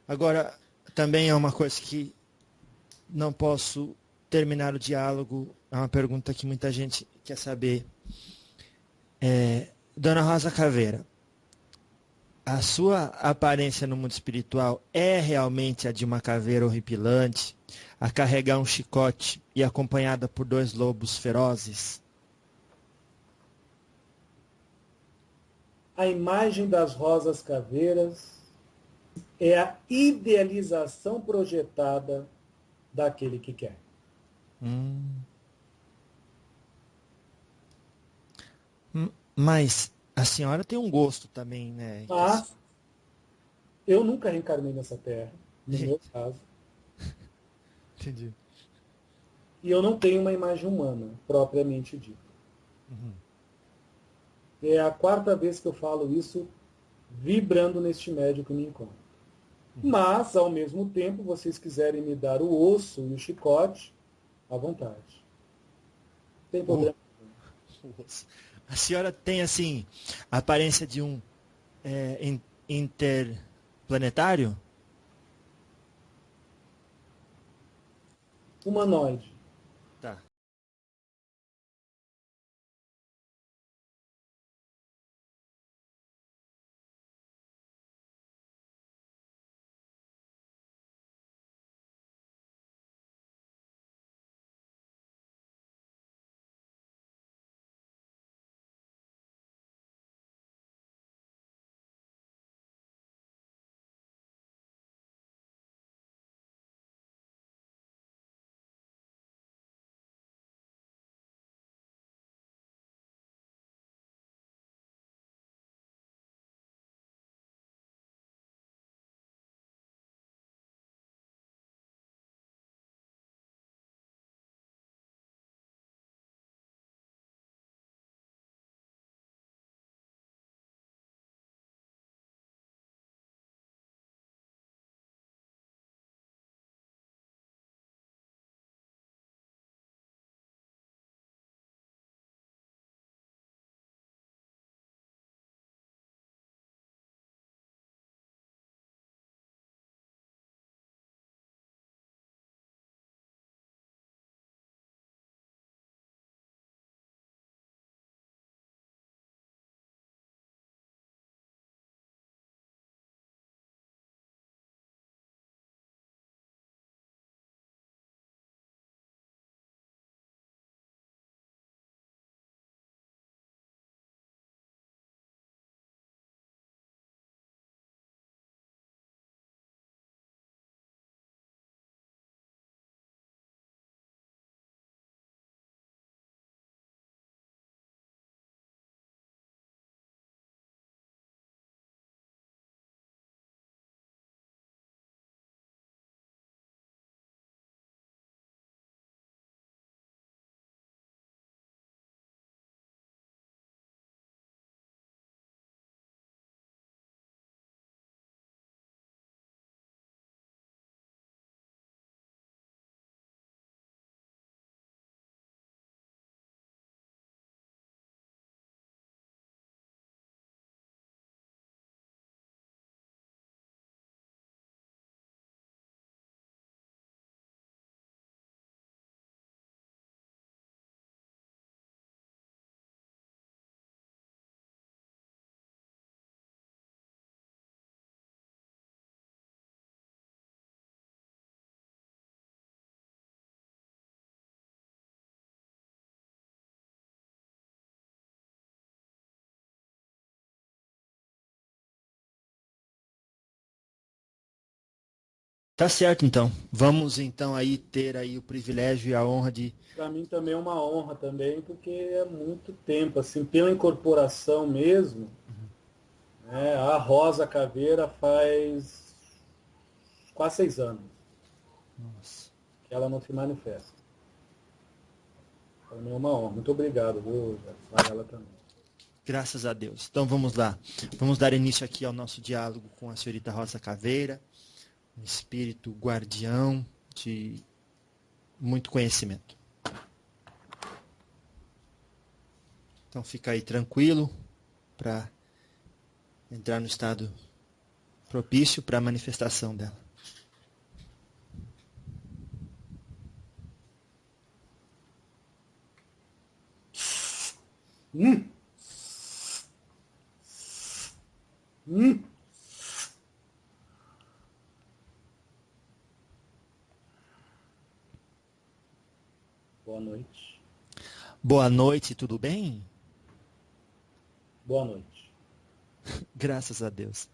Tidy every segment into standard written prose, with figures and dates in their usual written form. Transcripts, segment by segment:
Agora, também é uma coisa que não posso terminar o diálogo. É uma pergunta que muita gente quer saber. Dona Rosa Caveira, a sua aparência no mundo espiritual é realmente a de uma caveira horripilante, a carregar um chicote e acompanhada por dois lobos ferozes? A imagem das rosas caveiras é a idealização projetada daquele que quer. Mas a senhora tem um gosto também, né? Mas eu nunca reencarnei nessa terra, no meu Eita, caso, entendi. e eu não tenho uma imagem humana, propriamente dita. É a quarta vez que eu falo isso vibrando neste médio que me encontro. Mas, ao mesmo tempo, vocês quiserem me dar o osso e o chicote, à vontade. Sem Oh, problema. a senhora tem, assim, a aparência de um interplanetário? Humanoide. Tá. Tá certo, então. Vamos, então, aí ter aí o privilégio e a honra de... Para mim também é uma honra também, porque é muito tempo, assim, pela incorporação mesmo, né, a Rosa Caveira faz quase 6 anos Nossa. que ela não se manifesta. Para mim é uma honra. Muito obrigado, viu, a ela também. Graças a Deus. Então vamos lá. Vamos dar início aqui ao nosso diálogo com a senhorita Rosa Caveira, um espírito guardião de muito conhecimento. Então fica aí tranquilo para entrar no estado propício para a manifestação dela. Hum. Hum. Boa noite. Boa noite, tudo bem? Boa noite. Graças a Deus.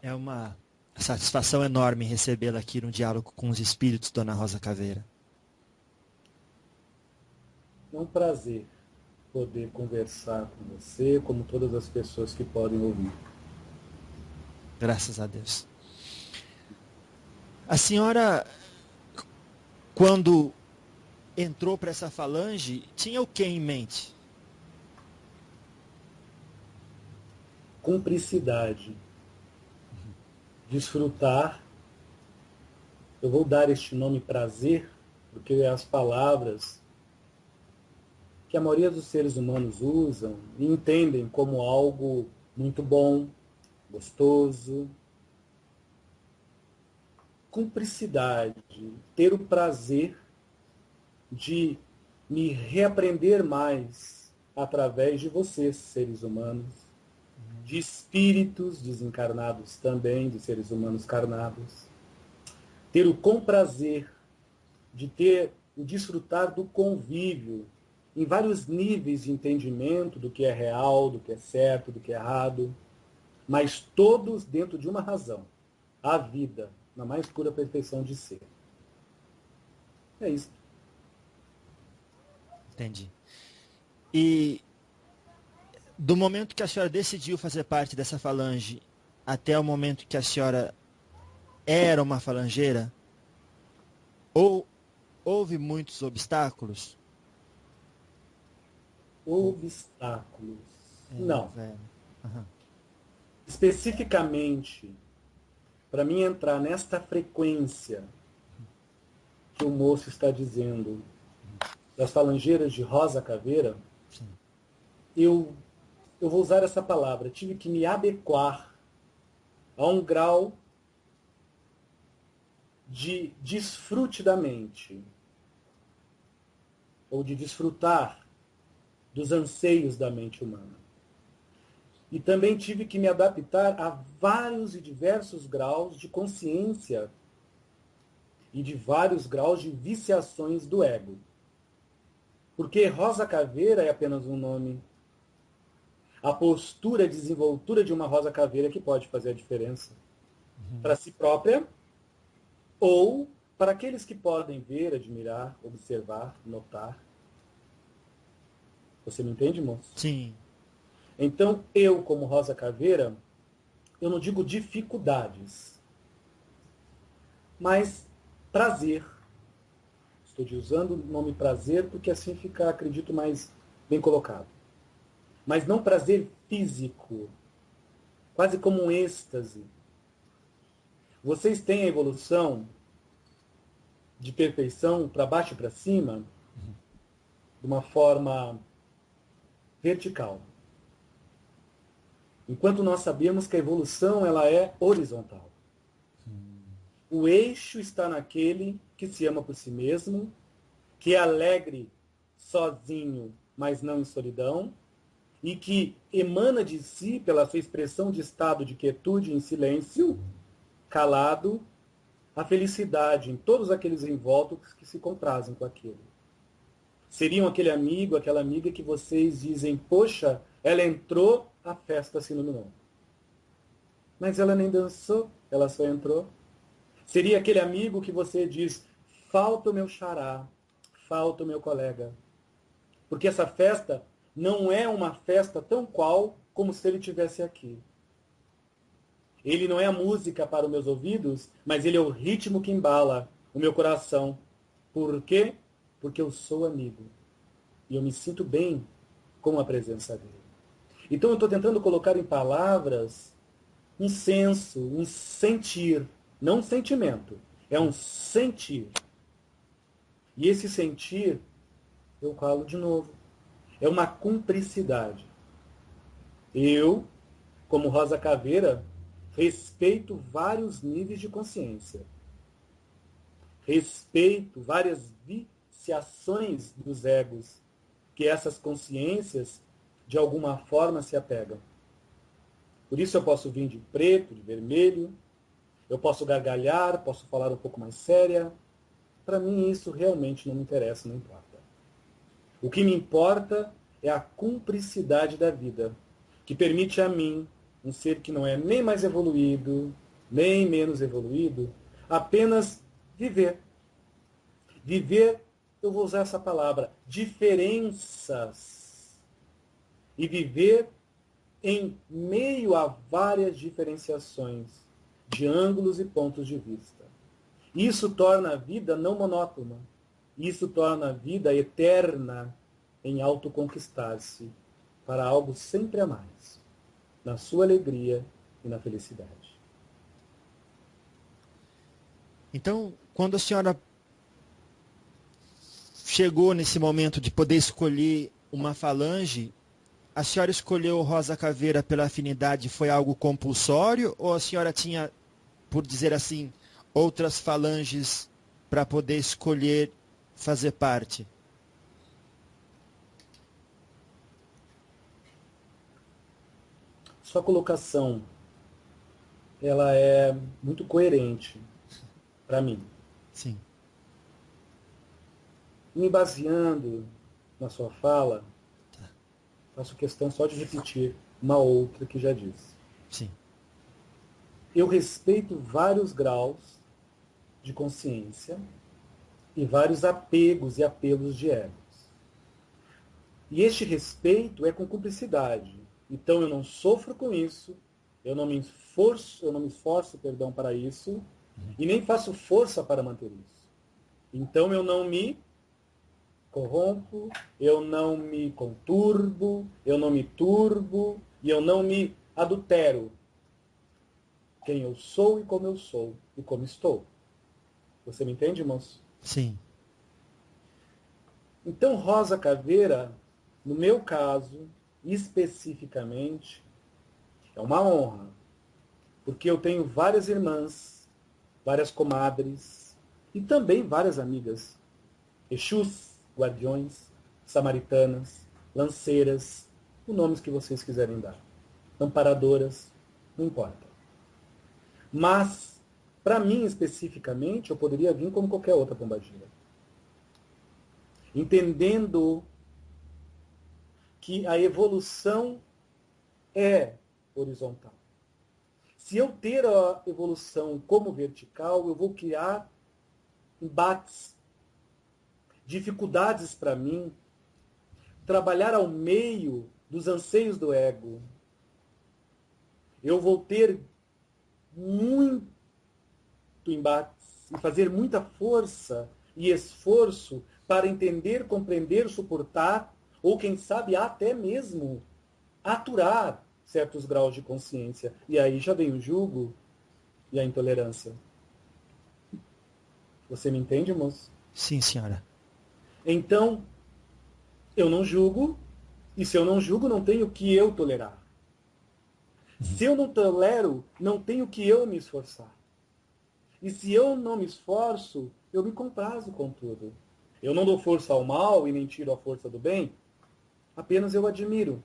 É uma satisfação enorme recebê-la aqui no diálogo com os espíritos, Dona Rosa Caveira. É um prazer poder conversar com você, como todas as pessoas que podem ouvir. Graças a Deus. A senhora, quando entrou para essa falange, tinha o que em mente? Cumplicidade. Desfrutar. Eu vou dar este nome prazer, porque as palavras que a maioria dos seres humanos usam e entendem como algo muito bom, gostoso. Cumplicidade, ter o prazer de me reaprender mais através de vocês, seres humanos, de espíritos desencarnados também, de seres humanos carnados. Ter o comprazer de ter o desfrutar do convívio em vários níveis de entendimento do que é real, do que é certo, do que é errado, mas todos dentro de uma razão, a vida, na mais pura perfeição de ser. É isso. Entendi. E do momento que a senhora decidiu fazer parte dessa falange até o momento que a senhora era uma falangeira, ou houve muitos obstáculos? Obstáculos. Não. Uhum. Especificamente, para mim entrar nesta frequência que o moço está dizendo, das falangeiras de Rosa Caveira, Sim. eu vou usar essa palavra, tive que me adequar a um grau de desfrute da mente, ou de desfrutar dos anseios da mente humana. E também tive que me adaptar a vários e diversos graus de consciência e de vários graus de viciações do ego. Porque Rosa Caveira é apenas um nome. A postura, a desenvoltura de uma Rosa Caveira que pode fazer a diferença para si própria ou para aqueles que podem ver, admirar, observar, notar. Você me entende, moço? Sim. Então, eu, como Rosa Caveira, eu não digo dificuldades, mas prazer. Estou usando o nome prazer porque assim fica, acredito, mais bem colocado. Mas não prazer físico, quase como um êxtase. Vocês têm a evolução de perfeição para baixo e para cima de uma forma vertical. Enquanto nós sabemos que a evolução ela é horizontal. O eixo está naquele que se ama por si mesmo, que é alegre sozinho, mas não em solidão, e que emana de si, pela sua expressão de estado de quietude em silêncio, calado, a felicidade em todos aqueles envoltos que se comprazem com aquilo. Seriam aquele amigo, aquela amiga que vocês dizem, poxa, ela entrou, a festa se iluminou. Mas ela nem dançou, ela só entrou. Seria aquele amigo que você diz, falta o meu xará, falta o meu colega. Porque essa festa não é uma festa tão qual como se ele estivesse aqui. Ele não é a música para os meus ouvidos, mas ele é o ritmo que embala o meu coração. Por quê? Porque eu sou amigo. E eu me sinto bem com a presença dele. Então eu estou tentando colocar em palavras um senso, um sentir. Não um sentimento. É um sentir. E esse sentir, eu falo de novo, é uma cumplicidade. Eu, como Rosa Caveira, Respeito vários níveis de consciência. Respeito várias viciações dos egos, que essas consciências, de alguma forma, se apegam. Por isso eu posso vir de preto, de vermelho, eu posso gargalhar, posso falar um pouco mais séria. Para mim isso realmente não me interessa, não importa. O que me importa é a cumplicidade da vida, que permite a mim, um ser que não é nem mais evoluído, nem menos evoluído, apenas viver. Viver, eu vou usar essa palavra, diferenças. E viver em meio a várias diferenciações de ângulos e pontos de vista. Isso torna a vida não monótona. Isso torna a vida eterna em autoconquistar-se para algo sempre a mais, na sua alegria e na felicidade. Então, quando a senhora chegou nesse momento de poder escolher uma falange, a senhora escolheu Rosa Caveira pela afinidade, foi algo compulsório, ou a senhora tinha, por dizer assim, outras falanges para poder escolher fazer parte? Sua colocação, ela é muito coerente para mim. Sim. Me baseando na sua fala, faço questão só de repetir uma outra que já disse. Sim. Eu respeito vários graus de consciência e vários apegos e apelos de egos. E este respeito é com cumplicidade. Então eu não sofro com isso, eu não me esforço, para isso, e nem faço força para manter isso. Então eu não me corrompo, eu não me conturbo, eu não me turbo e eu não me adultero. Quem eu sou e como estou. Você me entende, moço? Sim. Então, Rosa Caveira, no meu caso, especificamente, é uma honra, porque eu tenho várias irmãs, várias comadres e também várias amigas. Exus, guardiões, samaritanas, lanceiras, os nomes que vocês quiserem dar. Amparadoras, não importa. Mas, para mim especificamente, eu poderia vir como qualquer outra pombagira. Entendendo que a evolução é horizontal. Se eu ter a evolução como vertical, eu vou criar embates, dificuldades para mim, trabalhar ao meio dos anseios do ego. Eu vou ter muito embates e fazer muita força e esforço para entender, compreender, suportar, ou quem sabe até mesmo aturar certos graus de consciência. E aí já vem o julgo e a intolerância. Você me entende, moço? Sim, senhora. Então, eu não julgo, e se eu não julgo, não tenho que eu tolerar. Se eu não tolero, não tenho que eu me esforçar. E se eu não me esforço, eu me comprazo com tudo. Eu não dou força ao mal e nem tiro a força do bem, apenas eu admiro.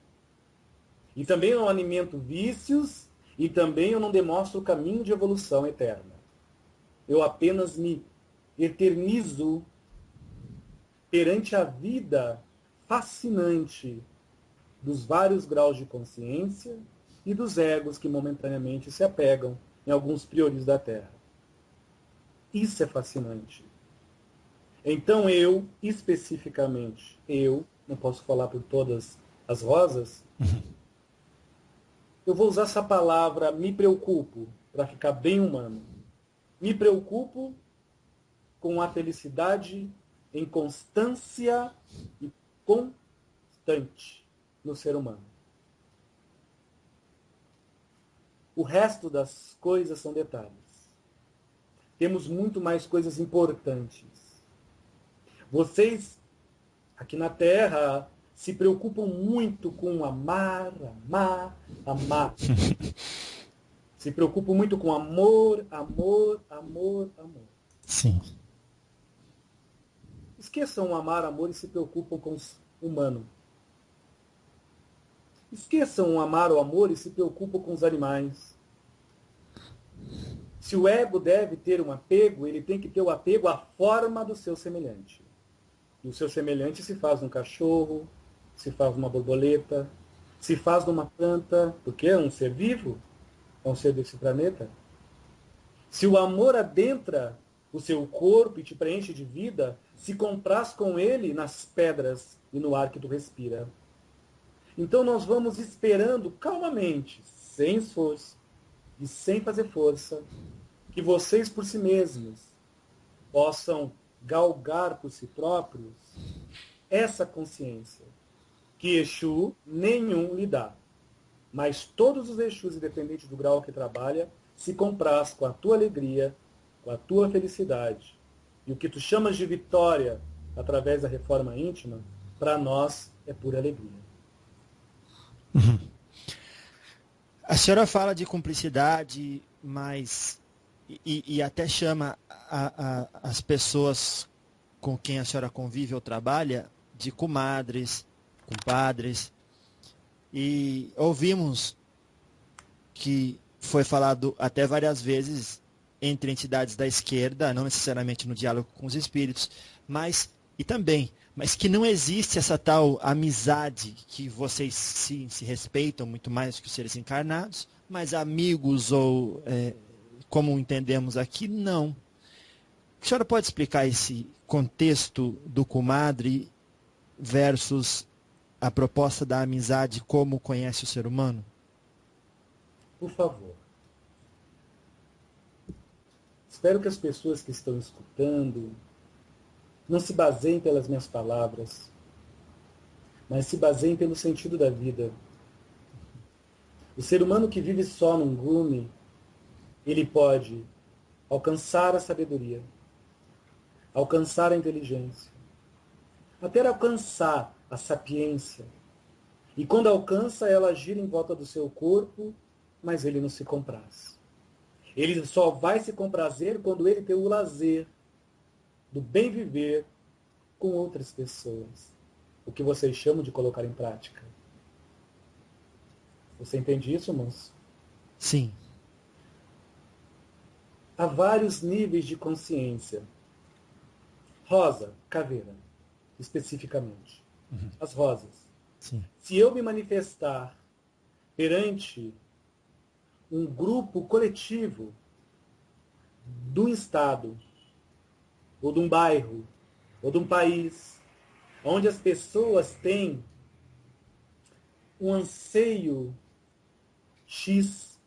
E também eu não alimento vícios, e também eu não demonstro o caminho de evolução eterna. Eu apenas me eternizo perante a vida fascinante dos vários graus de consciência e dos egos que momentaneamente se apegam em alguns priores da Terra. Isso é fascinante. Então eu, especificamente, não posso falar por todas as rosas, eu vou usar essa palavra me preocupo, para ficar bem humano. Me preocupo com a felicidade em constância e constante no ser humano. O resto das coisas são detalhes. Temos muito mais coisas importantes. Vocês, aqui na Terra, se preocupam muito com amar, amar, amar. Se preocupam muito com amor, amor, amor, amor. Sim. Esqueçam o amar, amor e se preocupam com o humano. Esqueçam o amar, o amor e se preocupam com os animais. Se o ego deve ter um apego, ele tem que ter o apego à forma do seu semelhante. E o seu semelhante se faz num cachorro, se faz numa borboleta, se faz numa planta, porque é um ser vivo, é um ser desse planeta. Se o amor adentra o seu corpo e te preenche de vida, se compraz com ele nas pedras e no ar que tu respira. Então nós vamos esperando calmamente, sem esforço e sem fazer força, que vocês por si mesmos possam galgar por si próprios essa consciência que Exu nenhum lhe dá. Mas todos os Exus, independente do grau que trabalha, se compraz com a tua alegria, com a tua felicidade. E o que tu chamas de vitória através da reforma íntima, para nós é pura alegria. A senhora fala de cumplicidade, mas e até chama as pessoas com quem a senhora convive ou trabalha de comadres, compadres. E ouvimos que foi falado até várias vezes entre entidades da esquerda, não necessariamente no diálogo com os espíritos, mas que não existe essa tal amizade que vocês se respeitam muito mais que os seres encarnados, mas amigos ou como entendemos aqui, não. A senhora pode explicar esse contexto do comadre versus a proposta da amizade como conhece o ser humano? Por favor. Espero que as pessoas que estão escutando não se baseiem pelas minhas palavras, mas se baseiem pelo sentido da vida. O ser humano que vive só num gume, ele pode alcançar a sabedoria, alcançar a inteligência, até alcançar a sapiência. E quando alcança, ela gira em volta do seu corpo, mas ele não se compraz. Ele só vai se comprazer quando ele tem o lazer do bem viver com outras pessoas. O que vocês chamam de colocar em prática. Você entende isso, moço? Sim. Há vários níveis de consciência. Rosa, caveira, especificamente. As rosas. Sim. Se eu me manifestar perante um grupo coletivo de um estado, ou de um bairro, ou de um país, onde as pessoas têm um anseio X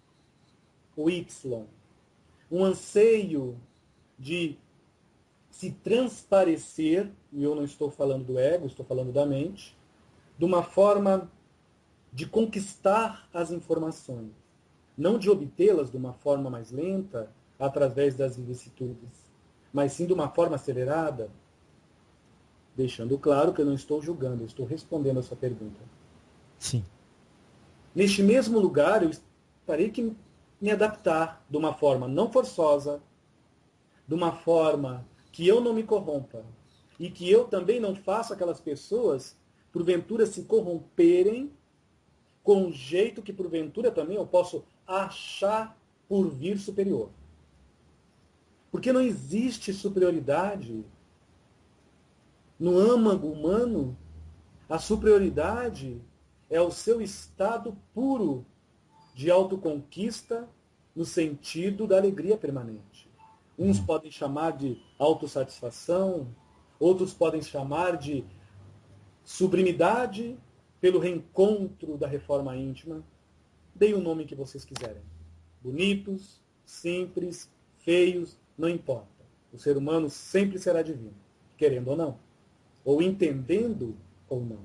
ou Y, um anseio de se transparecer, e eu não estou falando do ego, estou falando da mente, de uma forma de conquistar as informações, não de obtê-las de uma forma mais lenta, através das vicissitudes, mas sim de uma forma acelerada, deixando claro que eu não estou julgando, eu estou respondendo a sua pergunta. Sim. Neste mesmo lugar, eu terei que me adaptar de uma forma não forçosa, de uma forma que eu não me corrompa, e que eu também não faça aquelas pessoas, porventura, se corromperem com um jeito que, porventura, também eu posso achar por vir superior. Porque não existe superioridade no âmago humano. A superioridade é o seu estado puro de autoconquista no sentido da alegria permanente. Uns podem chamar de autossatisfação, outros podem chamar de sublimidade pelo reencontro da reforma íntima. Deem o nome que vocês quiserem. Bonitos, simples, feios, não importa. O ser humano sempre será divino, querendo ou não. Ou entendendo ou não.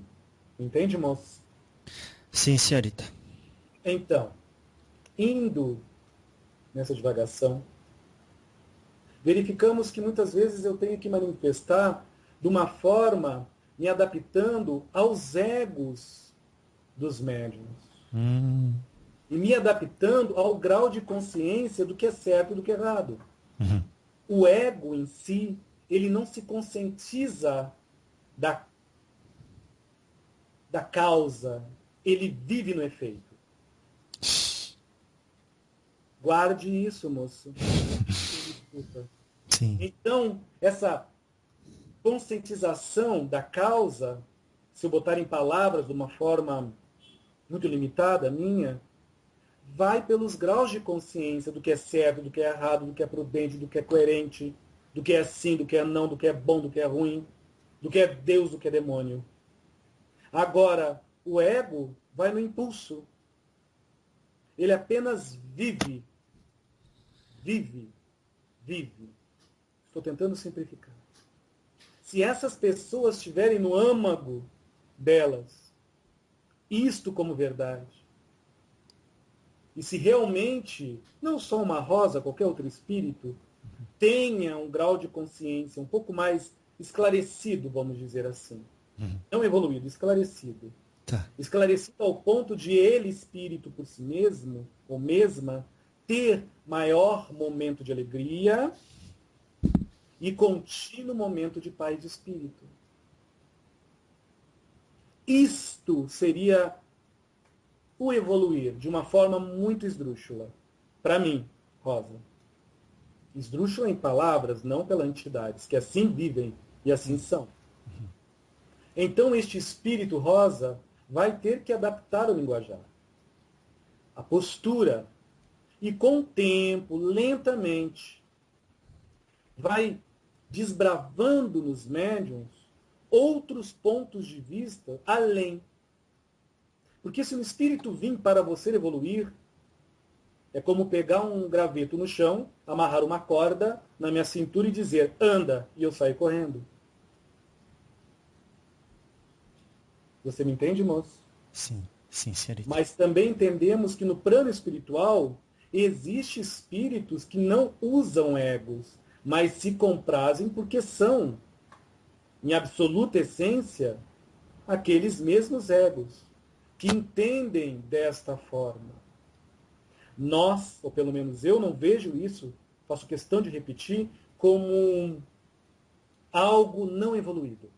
Entende, moço? Sim, senhorita. Então, indo nessa divagação, verificamos que muitas vezes eu tenho que manifestar de uma forma me adaptando aos egos dos médiuns. e me adaptando ao grau de consciência do que é certo e do que é errado. Uhum. O ego em si, ele não se conscientiza da causa, ele vive no efeito. Guarde isso, moço. Desculpa. Sim. Então, essa conscientização da causa, se eu botar em palavras de uma forma muito limitada, minha, vai pelos graus de consciência do que é certo, do que é errado, do que é prudente, do que é coerente, do que é sim, do que é não, do que é bom, do que é ruim, do que é Deus, do que é demônio. Agora, o ego vai no impulso. Ele apenas vive. Vive. Vive. Estou tentando simplificar. Se essas pessoas tiverem no âmago delas isto como verdade, e se realmente, não só uma rosa, qualquer outro espírito, tenha um grau de consciência um pouco mais esclarecido, vamos dizer assim. Não evoluído, esclarecido. Tá. Esclarecido ao ponto de ele, espírito por si mesmo, ou mesma, ter maior momento de alegria e contínuo momento de paz de espírito. Isto seria o evoluir de uma forma muito esdrúxula. Para mim, Rosa. Esdrúxula em palavras, não pelas entidades, que assim vivem e assim são. Então, este espírito rosa vai ter que adaptar o linguajar, a postura, e com o tempo, lentamente, vai desbravando nos médiuns outros pontos de vista além. Porque se o espírito vir para você evoluir, é como pegar um graveto no chão, amarrar uma corda na minha cintura e dizer, anda, e eu sair correndo. Você me entende, moço? Sim, sim, senhorita. Mas também entendemos que no plano espiritual existem espíritos que não usam egos, mas se comprazem porque são, em absoluta essência, aqueles mesmos egos, que entendem desta forma. Nós, ou pelo menos eu, não vejo isso, faço questão de repetir, como algo não evoluído.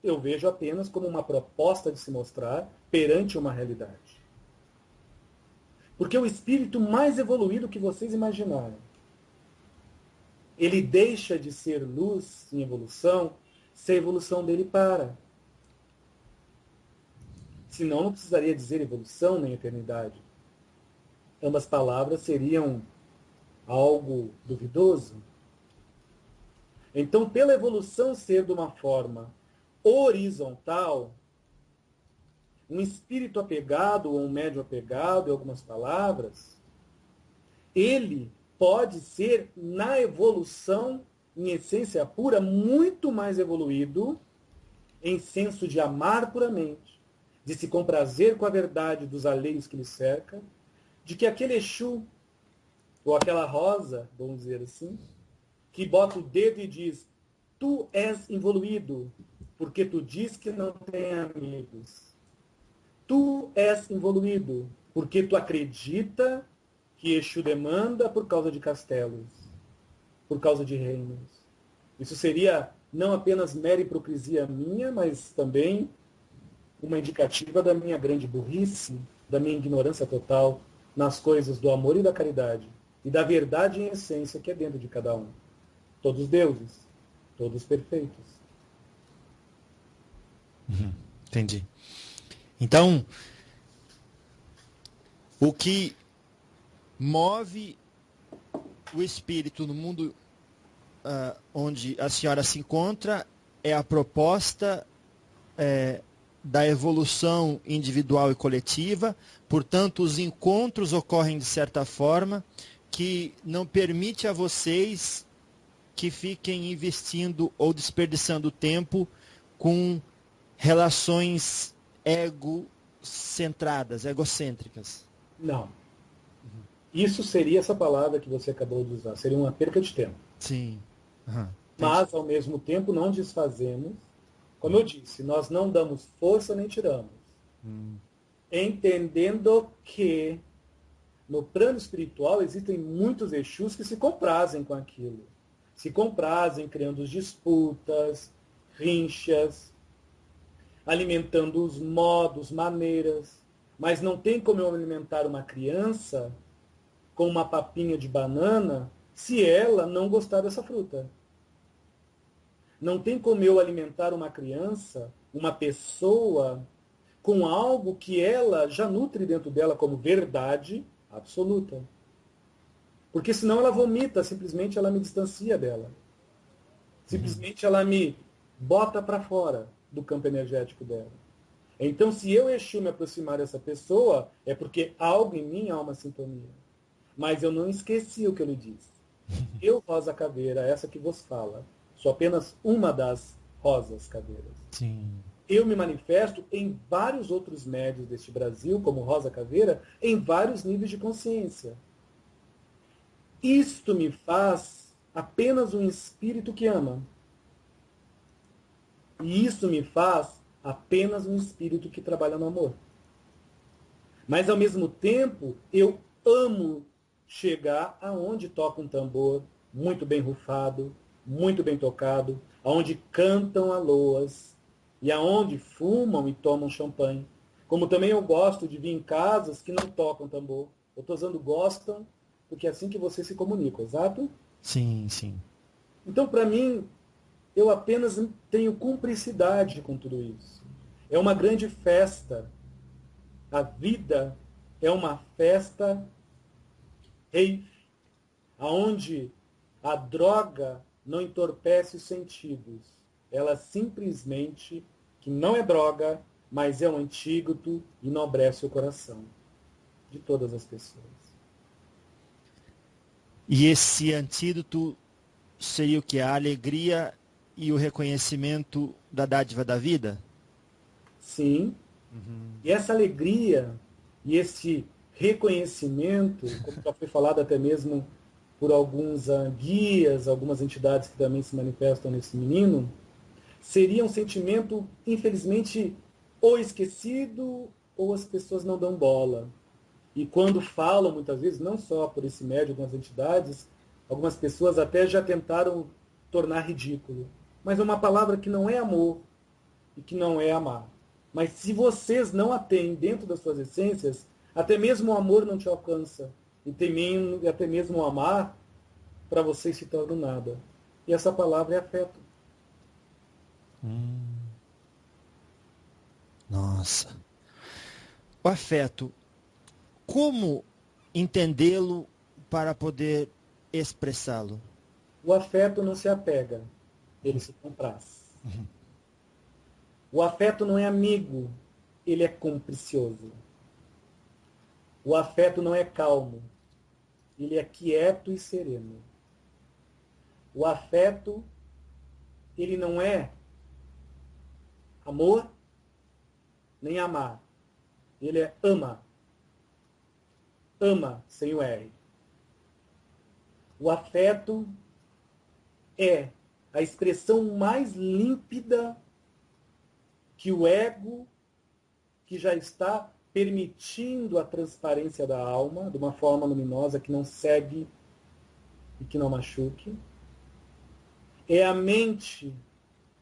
Eu vejo apenas como uma proposta de se mostrar perante uma realidade. Porque o espírito mais evoluído que vocês imaginarem, ele deixa de ser luz em evolução, se a evolução dele para. Senão não precisaria dizer evolução nem eternidade. Ambas palavras seriam algo duvidoso. Então, pela evolução ser de uma forma horizontal, um espírito apegado ou um médium apegado, em algumas palavras, ele pode ser, na evolução, em essência pura, muito mais evoluído em senso de amar puramente, de se comprazer com a verdade dos alheios que lhe cerca, de que aquele Exu, ou aquela rosa, vamos dizer assim, que bota o dedo e diz, tu és evoluído, porque tu diz que não tem amigos. Tu és evoluído, porque tu acredita que Exu demanda por causa de castelos, por causa de reinos. Isso seria não apenas mera hipocrisia minha, mas também uma indicativa da minha grande burrice, da minha ignorância total nas coisas do amor e da caridade, e da verdade em essência que é dentro de cada um. Todos deuses, todos perfeitos. Entendi. Então, o que move o espírito no mundo onde a senhora se encontra é a proposta da evolução individual e coletiva, portanto, os encontros ocorrem de certa forma que não permite a vocês que fiquem investindo ou desperdiçando tempo com relações egocentradas, egocêntricas. Não. Isso seria essa palavra que você acabou de usar. Seria uma perca de tempo. Sim. Uhum. Mas, ao mesmo tempo, não desfazemos. Como eu disse, nós não damos força nem tiramos. Entendendo que no plano espiritual existem muitos Exus que se comprazem com aquilo. Se comprazem criando disputas, rinchas, alimentando os modos, maneiras. Mas não tem como eu alimentar uma criança com uma papinha de banana se ela não gostar dessa fruta. Não tem como eu alimentar uma criança, uma pessoa, com algo que ela já nutre dentro dela como verdade absoluta. Porque senão ela vomita, simplesmente ela me distancia dela. Simplesmente ela me bota para fora do campo energético dela. Então, se eu, Exu, me aproximar dessa pessoa, é porque algo em mim há uma sintonia. Mas eu não esqueci o que eu lhe disse. Eu, Rosa Caveira, essa que vos fala, sou apenas uma das rosas caveiras. Sim. Eu me manifesto em vários outros médios deste Brasil, como Rosa Caveira, em vários níveis de consciência. Isto me faz apenas um espírito que ama. E isso me faz apenas um espírito que trabalha no amor. Mas, ao mesmo tempo, eu amo chegar aonde toca um tambor muito bem rufado, muito bem tocado, aonde cantam aloas e aonde fumam e tomam champanhe. Como também eu gosto de vir em casas que não tocam tambor. Eu estou usando gostam, porque é assim que você se comunica, exato? Sim, sim. Então, para mim, eu apenas tenho cumplicidade com tudo isso. É uma grande festa. A vida é uma festa rave, onde a droga não entorpece os sentidos. Ela simplesmente, que não é droga, mas é um antídoto, enobrece o coração de todas as pessoas. E esse antídoto seria o que? A alegria e o reconhecimento da dádiva da vida? Sim. E essa alegria e esse reconhecimento, como já foi falado até mesmo por alguns guias, algumas entidades que também se manifestam nesse menino, seria um sentimento, infelizmente, ou esquecido ou as pessoas não dão bola. E quando falam, muitas vezes, não só por esse médio, algumas entidades, algumas pessoas até já tentaram tornar ridículo. Mas é uma palavra que não é amor e que não é amar. Mas se vocês não a têm dentro das suas essências, até mesmo o amor não te alcança. E até mesmo o amar, para vocês se torna nada. E essa palavra é afeto. Nossa. O afeto, como entendê-lo para poder expressá-lo? O afeto não se apega, ele se compraz. O afeto não é amigo, ele é complicioso. O afeto não é calmo, ele é quieto e sereno. O afeto, ele não é amor, nem amar. Ele é ama. Ama, sem o R. O afeto é a expressão mais límpida que o ego, que já está permitindo a transparência da alma de uma forma luminosa que não segue e que não machuque. É a mente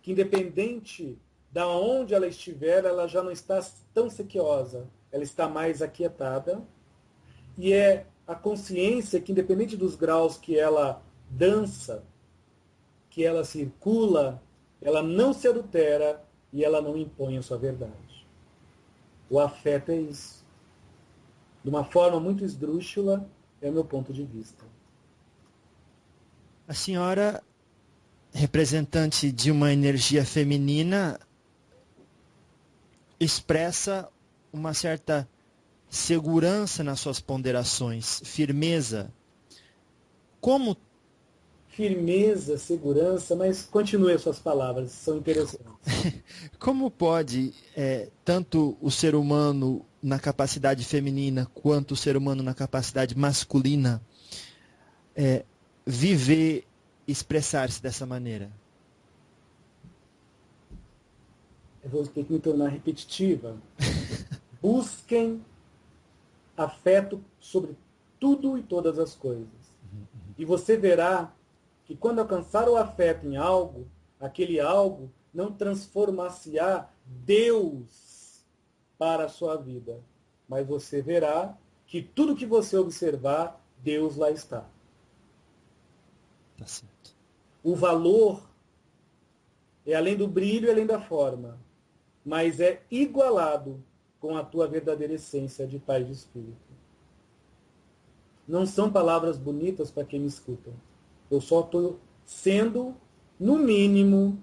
que, independente da onde ela estiver, ela já não está tão sequiosa, ela está mais aquietada. E é a consciência que, independente dos graus que ela dança, que ela circula, ela não se adultera e ela não impõe a sua verdade. O afeto é isso. De uma forma muito esdrúxula, é o meu ponto de vista. A senhora, representante de uma energia feminina, expressa uma certa segurança nas suas ponderações, firmeza. Como Firmeza, segurança, mas continue as suas palavras, são interessantes. Como pode tanto o ser humano na capacidade feminina quanto o ser humano na capacidade masculina viver, expressar-se dessa maneira? Eu vou ter que me tornar repetitiva. Busquem afeto sobre tudo e todas as coisas. E você verá que quando alcançar o afeto em algo, aquele algo não transformar-se-á Deus para a sua vida. Mas você verá que tudo que você observar, Deus lá está. Tá certo. O valor é além do brilho e além da forma, mas é igualado com a tua verdadeira essência de paz de espírito. Não são palavras bonitas para quem me escuta. Eu só estou sendo, no mínimo,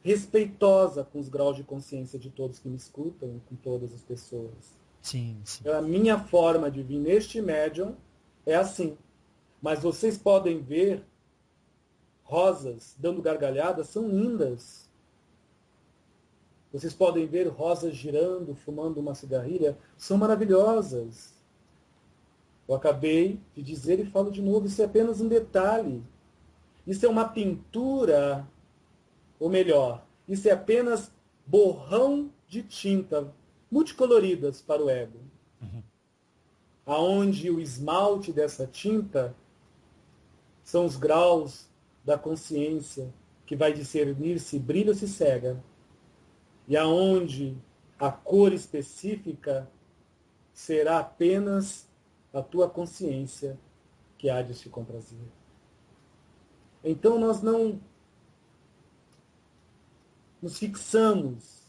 respeitosa com os graus de consciência de todos que me escutam, com todas as pessoas. Sim, sim. A minha forma de vir neste médium é assim. Mas vocês podem ver rosas dando gargalhadas, são lindas. Vocês podem ver rosas girando, fumando uma cigarrilha, são maravilhosas. Eu acabei de dizer e falo de novo, isso é apenas um detalhe. Isso é uma pintura, ou melhor, isso é apenas borrão de tinta multicoloridas para o ego. Aonde o esmalte dessa tinta são os graus da consciência que vai discernir se brilha ou se cega. E aonde a cor específica será apenas a tua consciência que há de se comprazer. Então nós não nos fixamos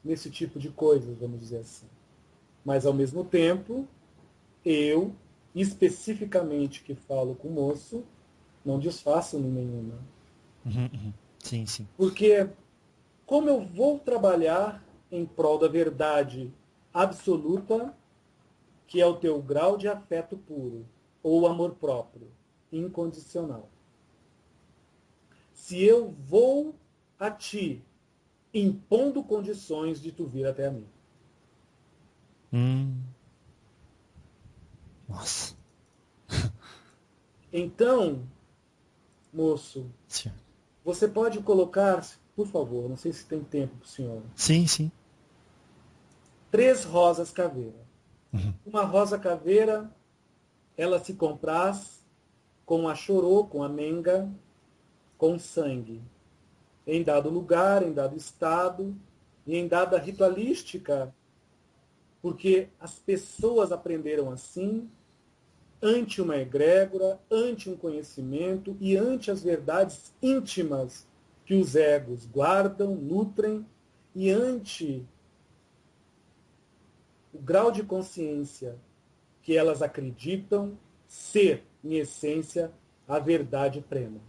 nesse tipo de coisas, vamos dizer assim. Mas ao mesmo tempo, eu, especificamente que falo com o moço, não desfaço nenhuma. Sim, sim. Porque como eu vou trabalhar em prol da verdade absoluta, que é o teu grau de afeto puro, ou amor próprio, incondicional. Se eu vou a ti, impondo condições de tu vir até a mim. Nossa. Então, moço, Sim, você pode colocar, por favor, não sei se tem tempo para o senhor, sim. 3 rosas caveira. Uma rosa caveira, ela se compraz com a chorô, com a menga, com sangue. Em dado lugar, em dado estado, e em dada ritualística, porque as pessoas aprenderam assim, ante uma egrégora, ante um conhecimento e ante as verdades íntimas que os egos guardam, nutrem, e ante o grau de consciência que elas acreditam ser, em essência, a verdade plena.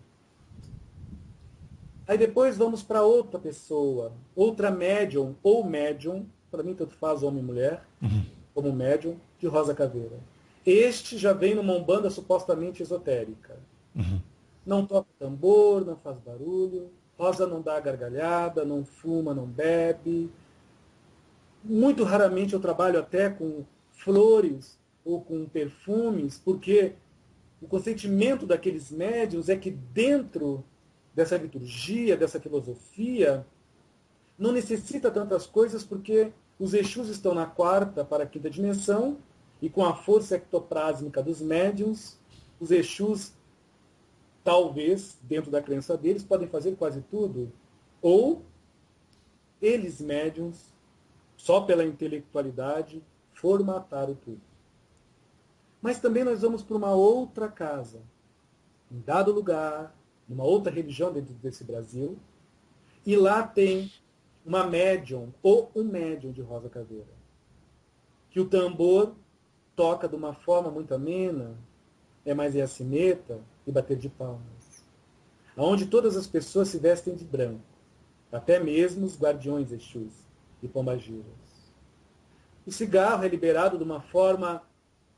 Aí depois vamos para outra pessoa, outra médium ou médium, para mim tanto faz homem e mulher, como médium, de rosa caveira. Este já vem numa umbanda supostamente esotérica. Não toca tambor, não faz barulho, rosa não dá gargalhada, não fuma, não bebe. Muito raramente eu trabalho até com flores ou com perfumes, porque o consentimento daqueles médiuns é que dentro dessa liturgia, dessa filosofia, não necessita tantas coisas, porque os Exus estão na 4ª para a 5ª dimensão, e com a força ectoplásmica dos médiuns, os Exus, talvez, dentro da crença deles, podem fazer quase tudo. Ou eles, médiuns, só pela intelectualidade, formataram tudo. Mas também nós vamos para uma outra casa, em dado lugar, numa outra religião dentro desse Brasil, e lá tem uma médium ou um médium de rosa caveira, que o tambor toca de uma forma muito amena, é mais a sineta e bater de palmas, onde todas as pessoas se vestem de branco, até mesmo os guardiões Exus e pombagiras. O cigarro é liberado de uma forma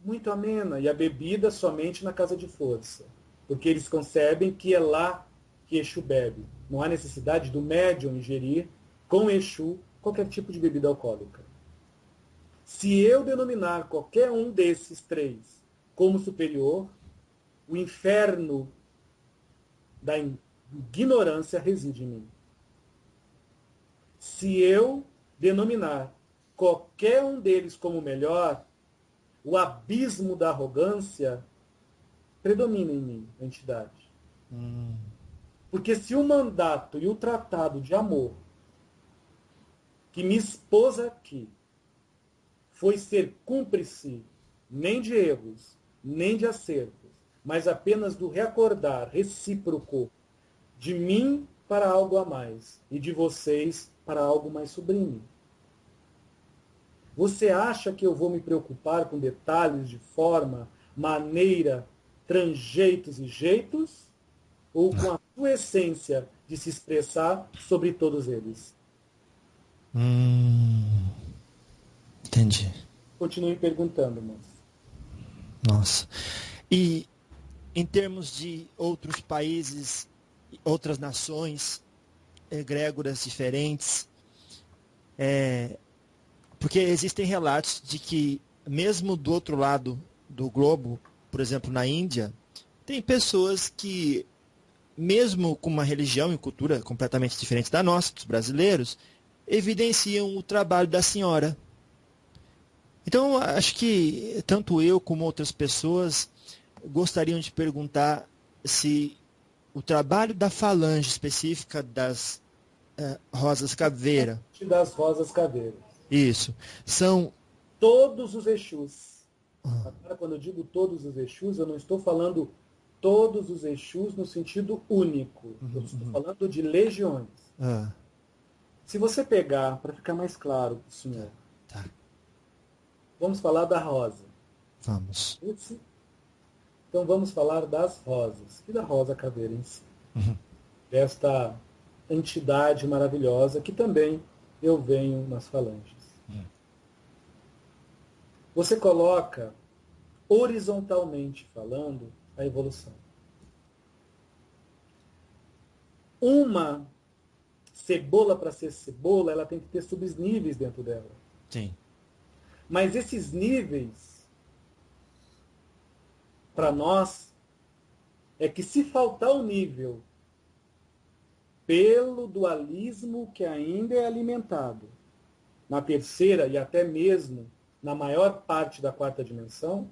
muito amena e a bebida somente na casa de força, porque eles concebem que é lá que Exu bebe. Não há necessidade do médium ingerir com Exu qualquer tipo de bebida alcoólica. Se eu denominar qualquer um desses 3 como superior, o inferno da ignorância reside em mim. Se eu denominar qualquer um deles como melhor, o abismo da arrogância predomina em mim, a entidade. Porque se o mandato e o tratado de amor que me expôs aqui foi ser cúmplice nem de erros, nem de acertos, mas apenas do reacordar recíproco de mim para algo a mais e de vocês para algo mais sublime. Você acha que eu vou me preocupar com detalhes de forma, maneira, tranjeitos e jeitos? Ou com a sua essência de se expressar sobre todos eles? Entendi. Continue perguntando, moço. Nossa. E em termos de outros países, outras nações, egrégoras diferentes, porque existem relatos de que, mesmo do outro lado do globo, por exemplo, na Índia, tem pessoas que, mesmo com uma religião e cultura completamente diferente da nossa, dos brasileiros, evidenciam o trabalho da senhora. Então, acho que tanto eu como outras pessoas gostariam de perguntar se o trabalho da falange específica das Rosas Caveira. Das Rosas Caveiras. Isso. São todos os Exus. Agora, quando eu digo todos os Exus, eu não estou falando todos os Exus no sentido único. Eu estou falando de legiões. Se você pegar, para ficar mais claro para o senhor, Tá. Vamos falar da rosa. Vamos. Então vamos falar das rosas. E da rosa caveira em si. Desta entidade maravilhosa que também eu venho nas falanges. Você coloca, horizontalmente falando, a evolução. Uma cebola, para ser cebola, ela tem que ter subníveis dentro dela. Sim. Mas esses níveis, para nós, é que se faltar o nível pelo dualismo que ainda é alimentado na terceira e até mesmo na maior parte da quarta dimensão,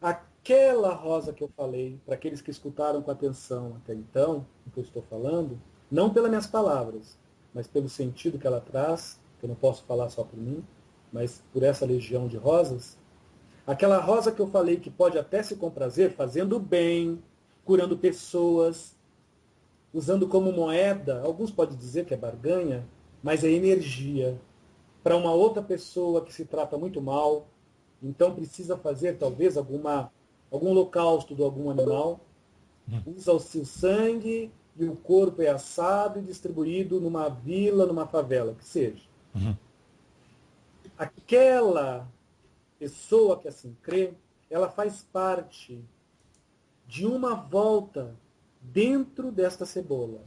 aquela rosa que eu falei, para aqueles que escutaram com atenção até então, o que eu estou falando, não pelas minhas palavras, mas pelo sentido que ela traz, que eu não posso falar só por mim, mas por essa legião de rosas, aquela rosa que eu falei que pode até se comprazer fazendo bem, curando pessoas, usando como moeda, alguns podem dizer que é barganha, mas é energia. Para uma outra pessoa que se trata muito mal, então precisa fazer talvez algum holocausto de algum animal, usa o seu sangue e o corpo é assado e distribuído numa vila, numa favela, que seja. Aquela pessoa que assim crê, ela faz parte de uma volta dentro desta cebola.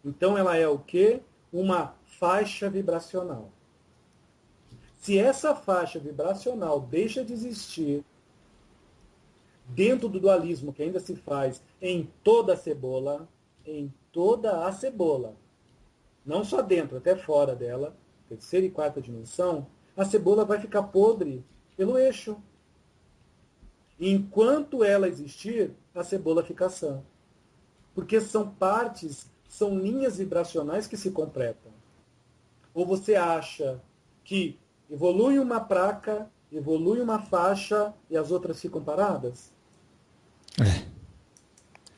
Então ela é o quê? Uma faixa vibracional. Se essa faixa vibracional deixa de existir dentro do dualismo que ainda se faz em toda a cebola, não só dentro, até fora dela, terceira e quarta dimensão, a cebola vai ficar podre pelo eixo. Enquanto ela existir, a cebola fica sã. Porque são partes, são linhas vibracionais que se completam. Ou você acha que evolui uma placa, evolui uma faixa e as outras ficam paradas?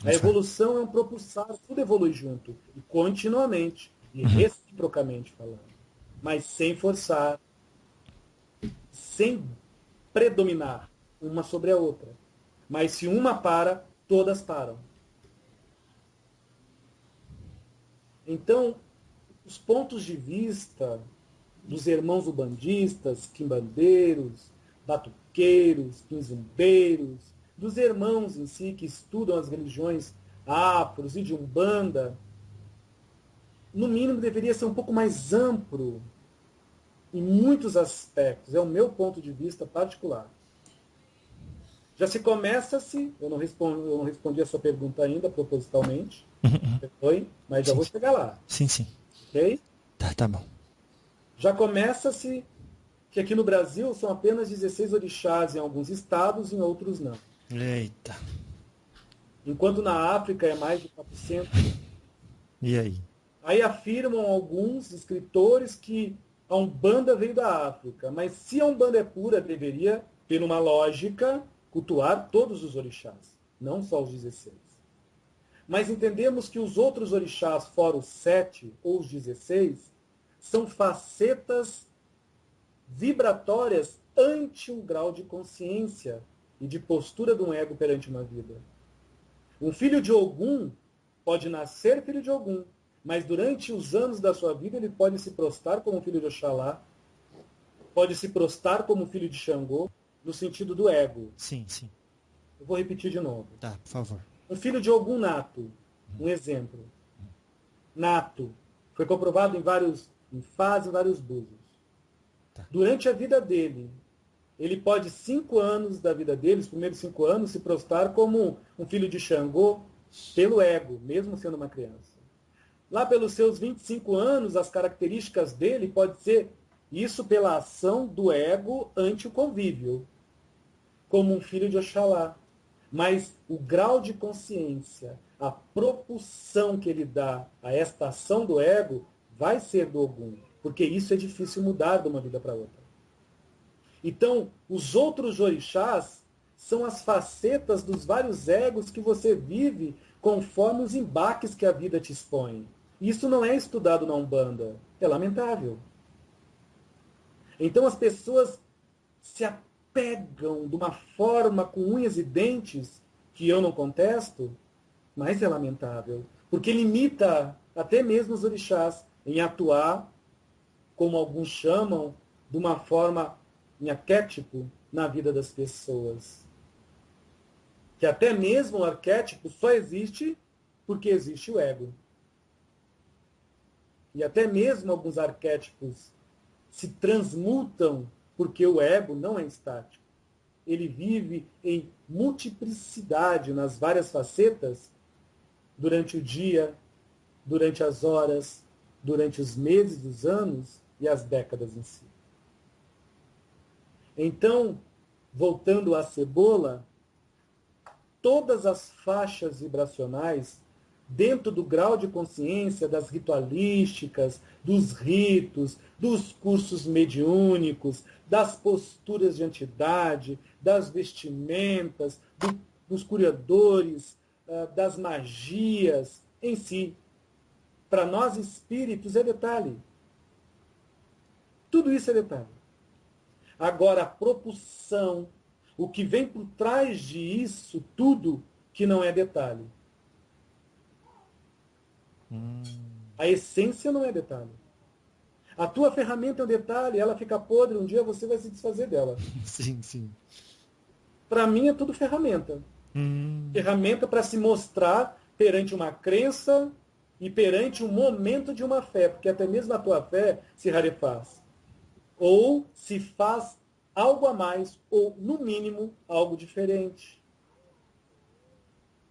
A evolução é um propulsar, tudo evolui junto, e continuamente, e reciprocamente falando. Mas sem forçar, sem predominar uma sobre a outra. Mas se uma para, todas param. Então, os pontos de vista dos irmãos ubandistas, quimbandeiros, batuqueiros, quinzumbeiros, dos irmãos em si que estudam as religiões afros e de Umbanda, no mínimo deveria ser um pouco mais amplo em muitos aspectos. É o meu ponto de vista particular. Já se começa-se, eu não respondi a sua pergunta ainda propositalmente, foi, mas já vou chegar lá. Sim, sim. Ok? Tá bom. Já começa-se que aqui no Brasil são apenas 16 orixás em alguns estados, em outros não. Eita. Enquanto na África é mais de 400. E aí? Aí afirmam alguns escritores que a Umbanda veio da África, mas se a Umbanda é pura, deveria, por uma lógica, cultuar todos os orixás, não só os 16. Mas entendemos que os outros orixás, fora os 7 ou os 16, são facetas vibratórias ante um grau de consciência e de postura de um ego perante uma vida. Um filho de Ogum pode nascer filho de Ogum, mas durante os anos da sua vida ele pode se prostrar como filho de Oxalá, pode se prostrar como filho de Xangô, no sentido do ego.Sim, sim. Eu vou repetir de novo. Tá, por favor. Um filho de Ogum nato, um exemplo. Nato. Foi comprovado em vários búzios. Tá. Durante a vida dele, ele pode, 5 anos da vida dele, os primeiros 5 anos, se prostrar como um filho de Xangô, pelo ego, mesmo sendo uma criança. Lá pelos seus 25 anos, as características dele pode ser isso pela ação do ego ante o convívio, como um filho de Oxalá. Mas o grau de consciência, a propulsão que ele dá a esta ação do ego, vai ser do Ogum, porque isso é difícil mudar de uma vida para outra. Então, os outros orixás são as facetas dos vários egos que você vive conforme os embates que a vida te expõe. Isso não é estudado na Umbanda. É lamentável. Então as pessoas se apegam de uma forma com unhas e dentes, que eu não contesto, mas é lamentável. Porque limita até mesmo os orixás em atuar, como alguns chamam, de uma forma em arquétipo na vida das pessoas. Que até mesmo o arquétipo só existe porque existe o ego. E até mesmo alguns arquétipos se transmutam porque o ego não é estático. Ele vive em multiplicidade nas várias facetas durante o dia, durante as horas, durante os meses, os anos e as décadas em si. Então, voltando à cebola, todas as faixas vibracionais, dentro do grau de consciência das ritualísticas, dos ritos, dos cursos mediúnicos, das posturas de entidade, das vestimentas, dos curadores, das magias em si, para nós espíritos é detalhe. Tudo isso é detalhe. Agora, a propulsão, o que vem por trás disso tudo, que não é detalhe. A essência não é detalhe. A tua ferramenta é um detalhe, ela fica podre, um dia você vai se desfazer dela. Sim, sim. Para mim é tudo ferramenta. Ferramenta para se mostrar perante uma crença e perante um momento de uma fé, porque até mesmo a tua fé se rarefaz. Ou se faz algo a mais, ou, no mínimo, algo diferente.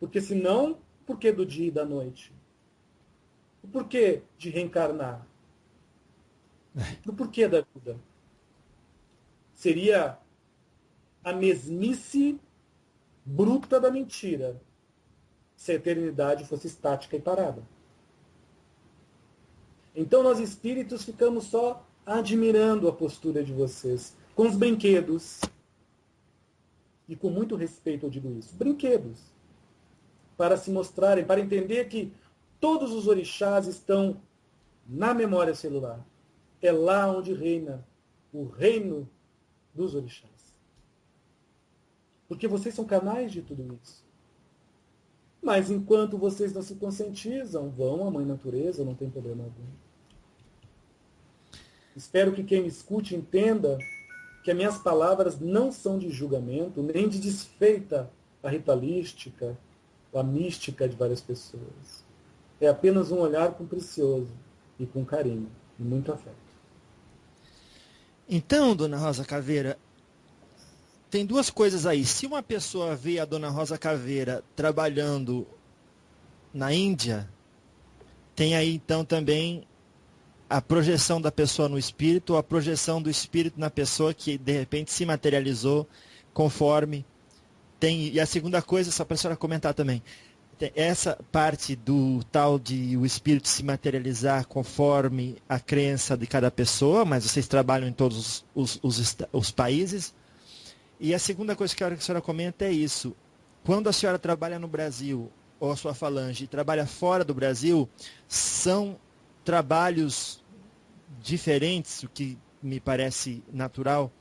Porque senão, por que do dia e da noite? O porquê de reencarnar? O porquê da vida? Seria a mesmice bruta da mentira, se a eternidade fosse estática e parada. Então nós espíritos ficamos só admirando a postura de vocês, com os brinquedos. E com muito respeito eu digo isso. Brinquedos. Para se mostrarem, para entender que todos os orixás estão na memória celular. É lá onde reina o reino dos orixás. Porque vocês são canais de tudo isso. Mas enquanto vocês não se conscientizam, vão à Mãe Natureza, não tem problema algum. Espero que quem me escute entenda que as minhas palavras não são de julgamento, nem de desfeita a ritualística, a mística de várias pessoas. É apenas um olhar com precioso e com carinho e muito afeto. Então, Dona Rosa Caveira, tem duas coisas aí. Se uma pessoa vê a Dona Rosa Caveira trabalhando na Índia, tem aí então também a projeção da pessoa no espírito, ou a projeção do espírito na pessoa que de repente se materializou conforme tem. E a segunda coisa, só para a senhora comentar também, essa parte do tal de o espírito se materializar conforme a crença de cada pessoa, mas vocês trabalham em todos os países. E a segunda coisa que eu quero que a senhora comenta é isso. Quando a senhora trabalha no Brasil, ou a sua falange trabalha fora do Brasil, são trabalhos diferentes, o que me parece natural,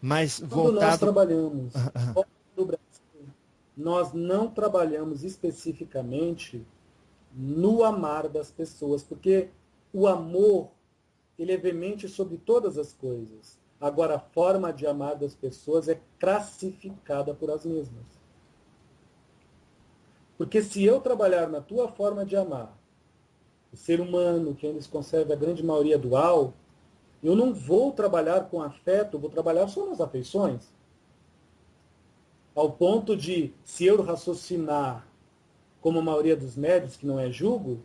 mas Quando nós voltado... trabalhamos fora do Brasil, nós não trabalhamos especificamente no amar das pessoas, porque o amor, ele é veemente sobre todas as coisas. Agora, a forma de amar das pessoas é classificada por as mesmas. Porque se eu trabalhar na tua forma de amar, o ser humano, que ainda se conserva a grande maioria dual, eu não vou trabalhar com afeto, eu vou trabalhar só nas afeições. Ao ponto de, se eu raciocinar como a maioria dos médios, que não é julgo,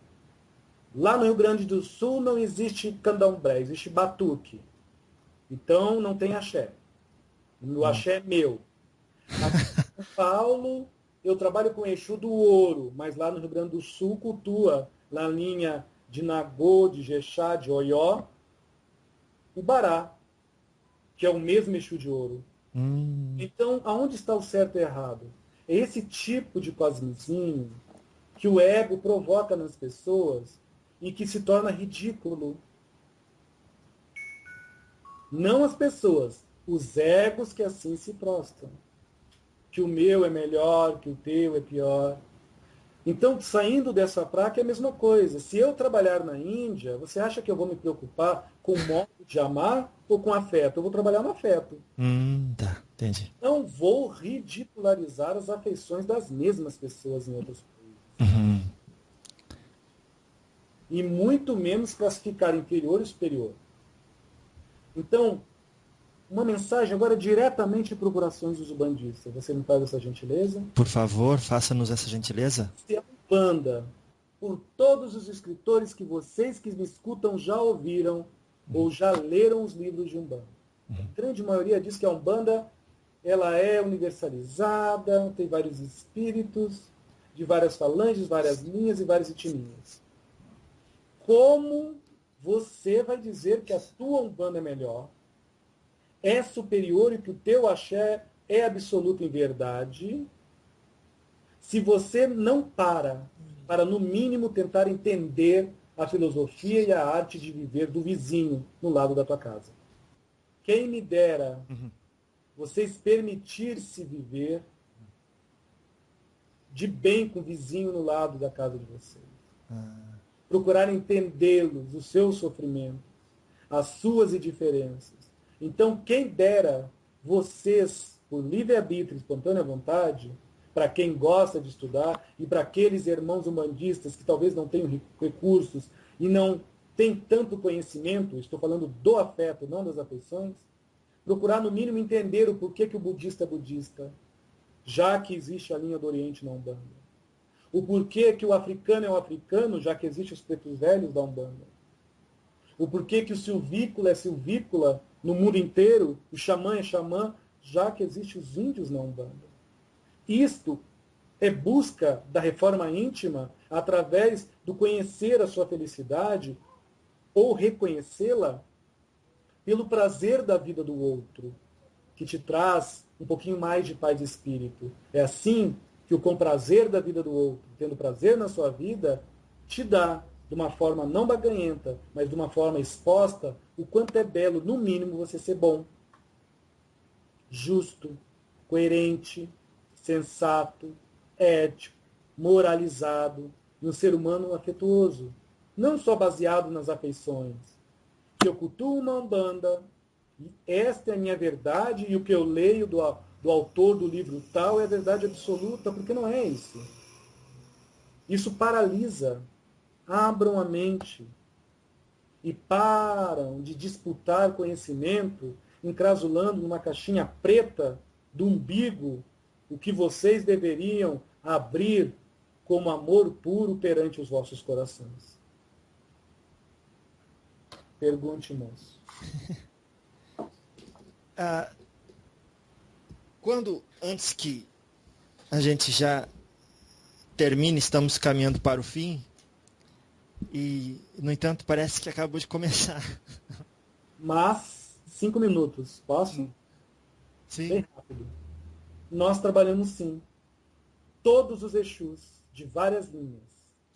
lá no Rio Grande do Sul não existe candomblé, existe batuque. Então não tem axé. O axé é meu. Aqui em São Paulo, eu trabalho com Exu do ouro, mas lá no Rio Grande do Sul cultua, na linha de Nagô, de Jexá, de Oió, o Bará, que é o mesmo Exu de ouro. Então, aonde está o certo e errado? É esse tipo de cosmozinho que o ego provoca nas pessoas e que se torna ridículo. Não as pessoas, os egos que assim se prostram. Que o meu é melhor, que o teu é pior. Então, saindo dessa prática é a mesma coisa. Se eu trabalhar na Índia, você acha que eu vou me preocupar com o modo de amar ou com afeto? Eu vou trabalhar no afeto. Tá, entendi. Não vou ridicularizar as afeições das mesmas pessoas em outros países. E muito menos classificar inferior e superior. Então, uma mensagem agora diretamente para o Corações dos Umbandistas. Você me faz essa gentileza? Por favor, faça-nos essa gentileza. Se a Umbanda, por todos os escritores que vocês que me escutam já ouviram ou já leram os livros de Umbanda. A grande maioria diz que a Umbanda ela é universalizada, tem vários espíritos, de várias falanges, várias linhas e várias etnias. Como você vai dizer que a tua Umbanda é melhor, é superior e que o teu axé é absoluto em verdade, se você não para no mínimo tentar entender a filosofia e a arte de viver do vizinho no lado da tua casa? Quem me dera vocês permitir-se viver de bem com o vizinho no lado da casa de vocês. Procurar entendê-los, os seus sofrimentos, as suas indiferenças. Então, quem dera vocês, por livre-arbítrio, espontânea vontade, para quem gosta de estudar e para aqueles irmãos umbandistas que talvez não tenham recursos e não têm tanto conhecimento, estou falando do afeto, não das afeições, procurar no mínimo entender o porquê que o budista é budista, já que existe a linha do Oriente na Umbanda. O porquê que o africano é o africano, já que existem os pretos velhos da Umbanda. O porquê que o silvícola é silvícola no mundo inteiro, o xamã é xamã, já que existem os índios na Umbanda. Isto é busca da reforma íntima através do conhecer a sua felicidade ou reconhecê-la pelo prazer da vida do outro, que te traz um pouquinho mais de paz de espírito. É assim que o comprazer da vida do outro, tendo prazer na sua vida, te dá, de uma forma não baganhenta, mas de uma forma exposta, o quanto é belo, no mínimo, você ser bom, justo, coerente, sensato, ético, moralizado, e um ser humano afetuoso, não só baseado nas afeições. Que eu cultuo uma Umbanda, e esta é a minha verdade, e o que eu leio do autor do livro tal é a verdade absoluta, porque não é isso. Isso paralisa. Abram a mente e param de disputar conhecimento, encrasulando numa caixinha preta do umbigo o que vocês deveriam abrir como amor puro perante os vossos corações. Pergunte, moço. Antes que a gente já termine, estamos caminhando para o fim, e, no entanto, parece que acabou de começar. Mas, 5 minutos, posso? Sim. Bem rápido. Nós trabalhamos sim. Todos os Exus, de várias linhas.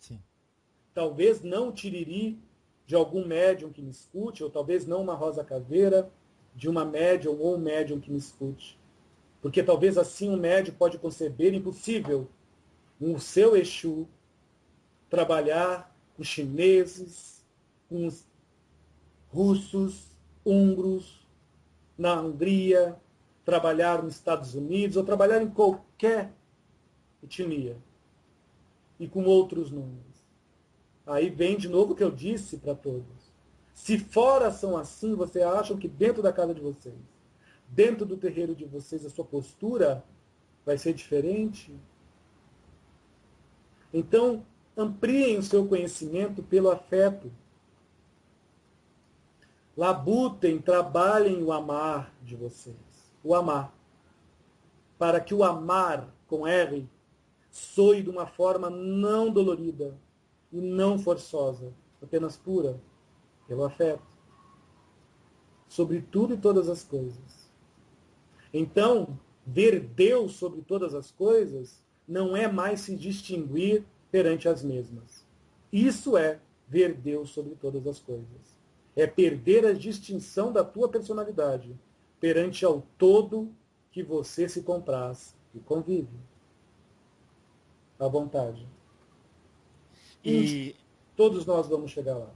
Sim. Talvez não o Tiriri de algum médium que me escute, ou talvez não uma Rosa Caveira de uma médium ou um médium que me escute. Porque talvez assim um médium pode conceber impossível o seu Exu trabalhar com chineses, com os russos, húngaros, na Hungria, trabalhar nos Estados Unidos, ou trabalhar em qualquer etnia, e com outros nomes. Aí vem de novo o que eu disse para todos. Se fora são assim, vocês acham que dentro da casa de vocês, dentro do terreiro de vocês, a sua postura vai ser diferente? Então, ampliem o seu conhecimento pelo afeto. Labutem, trabalhem o amar de vocês. O amar. Para que o amar, com R, soe de uma forma não dolorida e não forçosa, apenas pura, pelo afeto. Sobre tudo e todas as coisas. Então, ver Deus sobre todas as coisas não é mais se distinguir perante as mesmas. Isso é ver Deus sobre todas as coisas. É perder a distinção da tua personalidade perante ao todo que você se compraz e convive. À vontade. E Todos nós vamos chegar lá.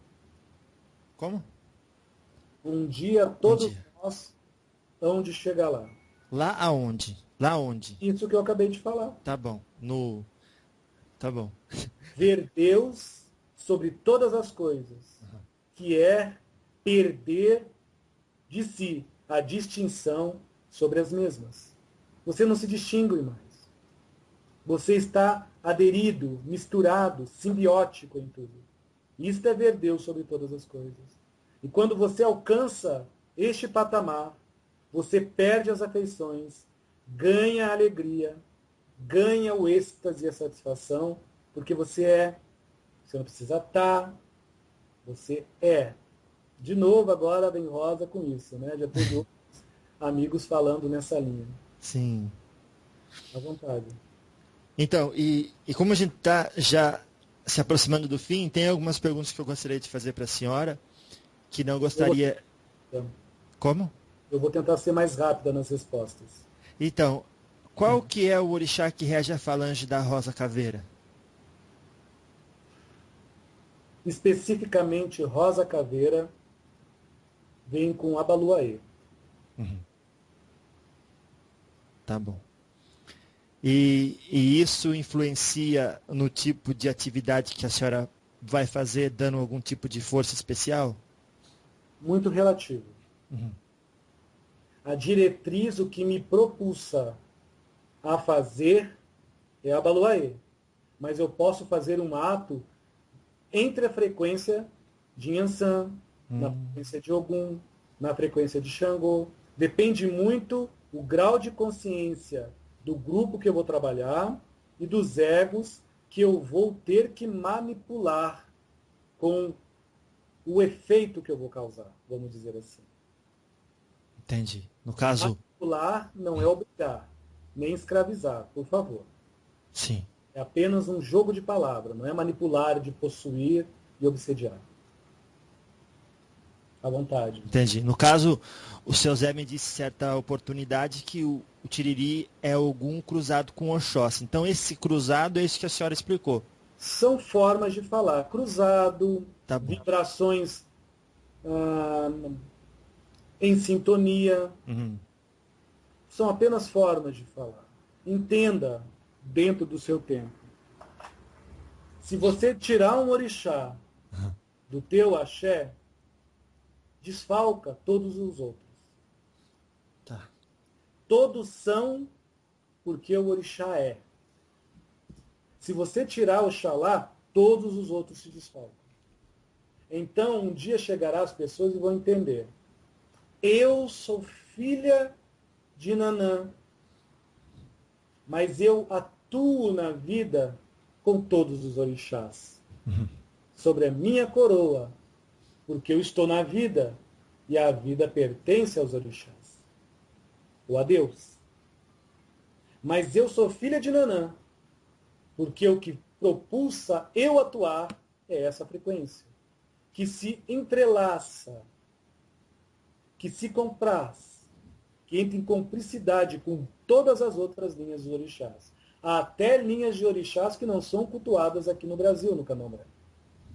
como? Um dia todos dia. nós hão de chegar lá. Lá aonde? Lá onde? Isso que eu acabei de falar. Tá bom. Tá bom. Ver Deus sobre todas as coisas, que é perder de si a distinção sobre as mesmas. Você não se distingue mais. Você está aderido, misturado, simbiótico em tudo. Isto é ver Deus sobre todas as coisas. E quando você alcança este patamar, você perde as afeições, ganha a alegria, ganha o êxtase e a satisfação, porque você é. Você não precisa estar, você é. De novo, agora vem Rosa com isso, né? Já teve outros amigos falando nessa linha. Sim. À vontade. Então, e como a gente está já se aproximando do fim, tem algumas perguntas que eu gostaria de fazer para a senhora, que não gostaria... Como? Eu vou tentar ser mais rápida nas respostas. Então, qual que é o orixá que rege a falange da Rosa Caveira? Especificamente, Rosa Caveira vem com Abaluaê. Tá bom. E isso influencia no tipo de atividade que a senhora vai fazer, dando algum tipo de força especial? Muito relativo. A diretriz, o que me propulsa a fazer é Abaluaê. Mas eu posso fazer um ato entre a frequência de Yansan, na frequência de Ogum, na frequência de Xangô. Depende muito o grau de consciência do grupo que eu vou trabalhar e dos egos que eu vou ter que manipular com o efeito que eu vou causar, vamos dizer assim. Entendi. No caso... Manipular não é obrigar, nem escravizar, por favor. Sim. É apenas um jogo de palavra, não é manipular, de possuir e obsediar. À vontade. Entendi. No caso, o seu Zé me disse certa oportunidade que o Tiriri é algum cruzado com Oxóssi. Então, esse cruzado é isso que a senhora explicou. São formas de falar. Cruzado, Tá bom. vibrações em sintonia. São apenas formas de falar. Entenda dentro do seu tempo. Se você tirar um orixá do teu axé, desfalca todos os outros. Tá. Todos são porque o orixá é. Se você tirar o Oxalá, todos os outros se desfalcam. Então, um dia chegará as pessoas e vão entender. Eu sou filha de Nanã, mas eu atuo na vida com todos os orixás. Sobre a minha coroa, porque eu estou na vida e a vida pertence aos orixás, ou a Deus. Mas eu sou filha de Nanã, porque o que propulsa eu atuar é essa frequência, que se entrelaça, que se compraz, que entra em cumplicidade com todas as outras linhas de orixás. Há até linhas de orixás que não são cultuadas aqui no Brasil, no Candomblé.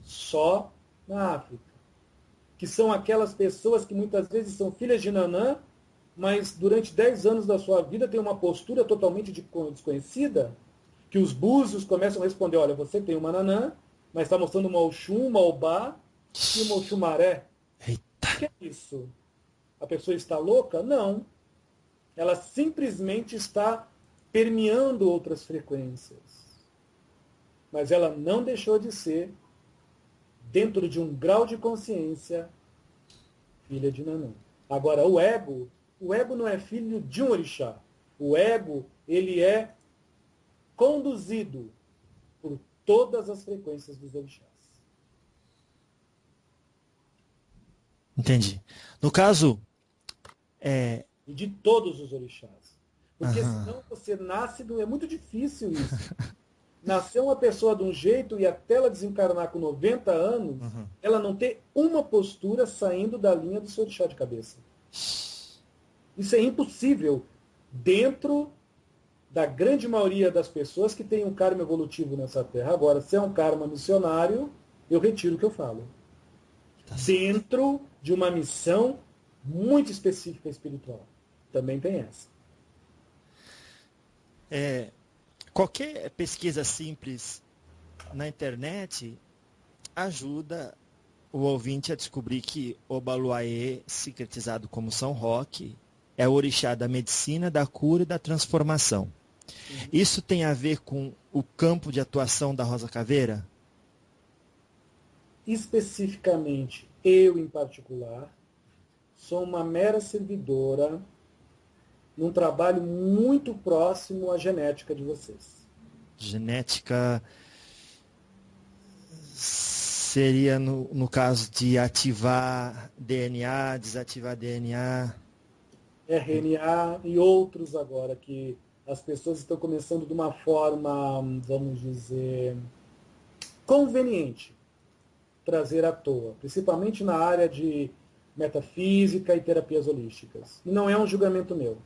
Só na África. Que são aquelas pessoas que muitas vezes são filhas de Nanã, mas durante 10 anos da sua vida têm uma postura totalmente desconhecida, que os búzios começam a responder, olha, você tem uma Nanã, mas está mostrando uma Oxum, uma Obá e uma Oxumaré. O que é isso? A pessoa está louca? Não. Ela simplesmente está permeando outras frequências. Mas ela não deixou de ser, dentro de um grau de consciência, filha de Nanã. Agora, o ego não é filho de um orixá. O ego, ele é conduzido por todas as frequências dos orixás. Entendi. No caso, E de todos os orixás. Porque senão você nasce... É muito difícil isso. Nasceu uma pessoa de um jeito e até ela desencarnar com 90 anos, ela não ter uma postura saindo da linha do seu orixá de cabeça. Isso é impossível dentro da grande maioria das pessoas que tem um karma evolutivo nessa Terra. Agora, se é um karma missionário, eu retiro o que eu falo. Dentro de uma missão muito específica espiritual. Também tem essa. Qualquer pesquisa simples na internet ajuda o ouvinte a descobrir que Obaluayê, secretizado como São Roque, é o orixá da medicina, da cura e da transformação. Isso tem a ver com o campo de atuação da Rosa Caveira? Especificamente, eu em particular, sou uma mera servidora num trabalho muito próximo à genética de vocês. Genética seria no caso de ativar DNA, desativar DNA... RNA e outros agora, que as pessoas estão começando de uma forma, vamos dizer, conveniente trazer à toa, principalmente na área de metafísica e terapias holísticas. E não é um julgamento meu.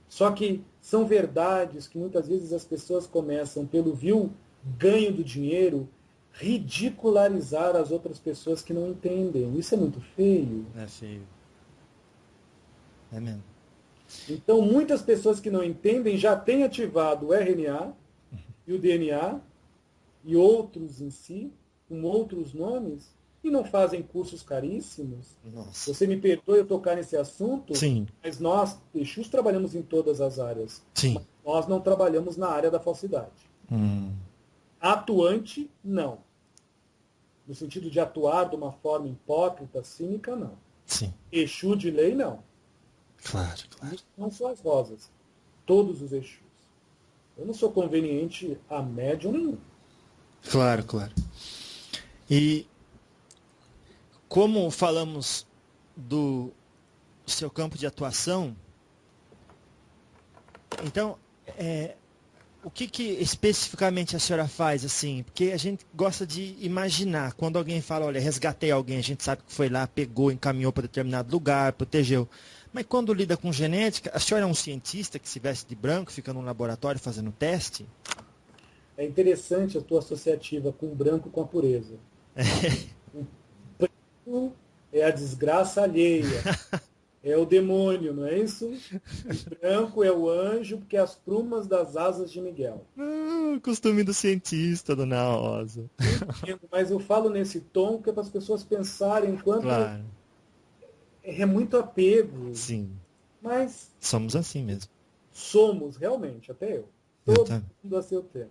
Só que são verdades que muitas vezes as pessoas começam, pelo vil ganho do dinheiro, ridicularizar as outras pessoas que não entendem. Isso é muito feio. É feio. É mesmo. Então, muitas pessoas que não entendem já têm ativado o RNA e o DNA e outros em si, com outros nomes, e não fazem cursos caríssimos. Nossa. Você me perdoe eu tocar nesse assunto, Sim. mas nós, Exus, trabalhamos em todas as áreas. Sim. Mas nós não trabalhamos na área da falsidade. Atuante, não. No sentido de atuar de uma forma hipócrita, cínica, não. Sim. Exu de lei, não. Claro, claro. Isso não são as rosas. Todos os Exus. Eu não sou conveniente a médium nenhum. Claro, claro. E como falamos do seu campo de atuação, então, o que especificamente a senhora faz, assim? Porque a gente gosta de imaginar, quando alguém fala, olha, resgatei alguém, a gente sabe que foi lá, pegou, encaminhou para determinado lugar, protegeu. Mas quando lida com genética, a senhora é um cientista que se veste de branco, fica num laboratório fazendo teste? É interessante a tua associativa com o branco com a pureza. O branco é a desgraça alheia. É o demônio, não é isso? O branco é o anjo, porque é as plumas das asas de Miguel. Costume do cientista, dona Rosa. Mas eu falo nesse tom que é para as pessoas pensarem enquanto Claro. É muito apego. Sim. Mas Somos assim mesmo. somos, realmente, até eu. Todo mundo a seu tempo.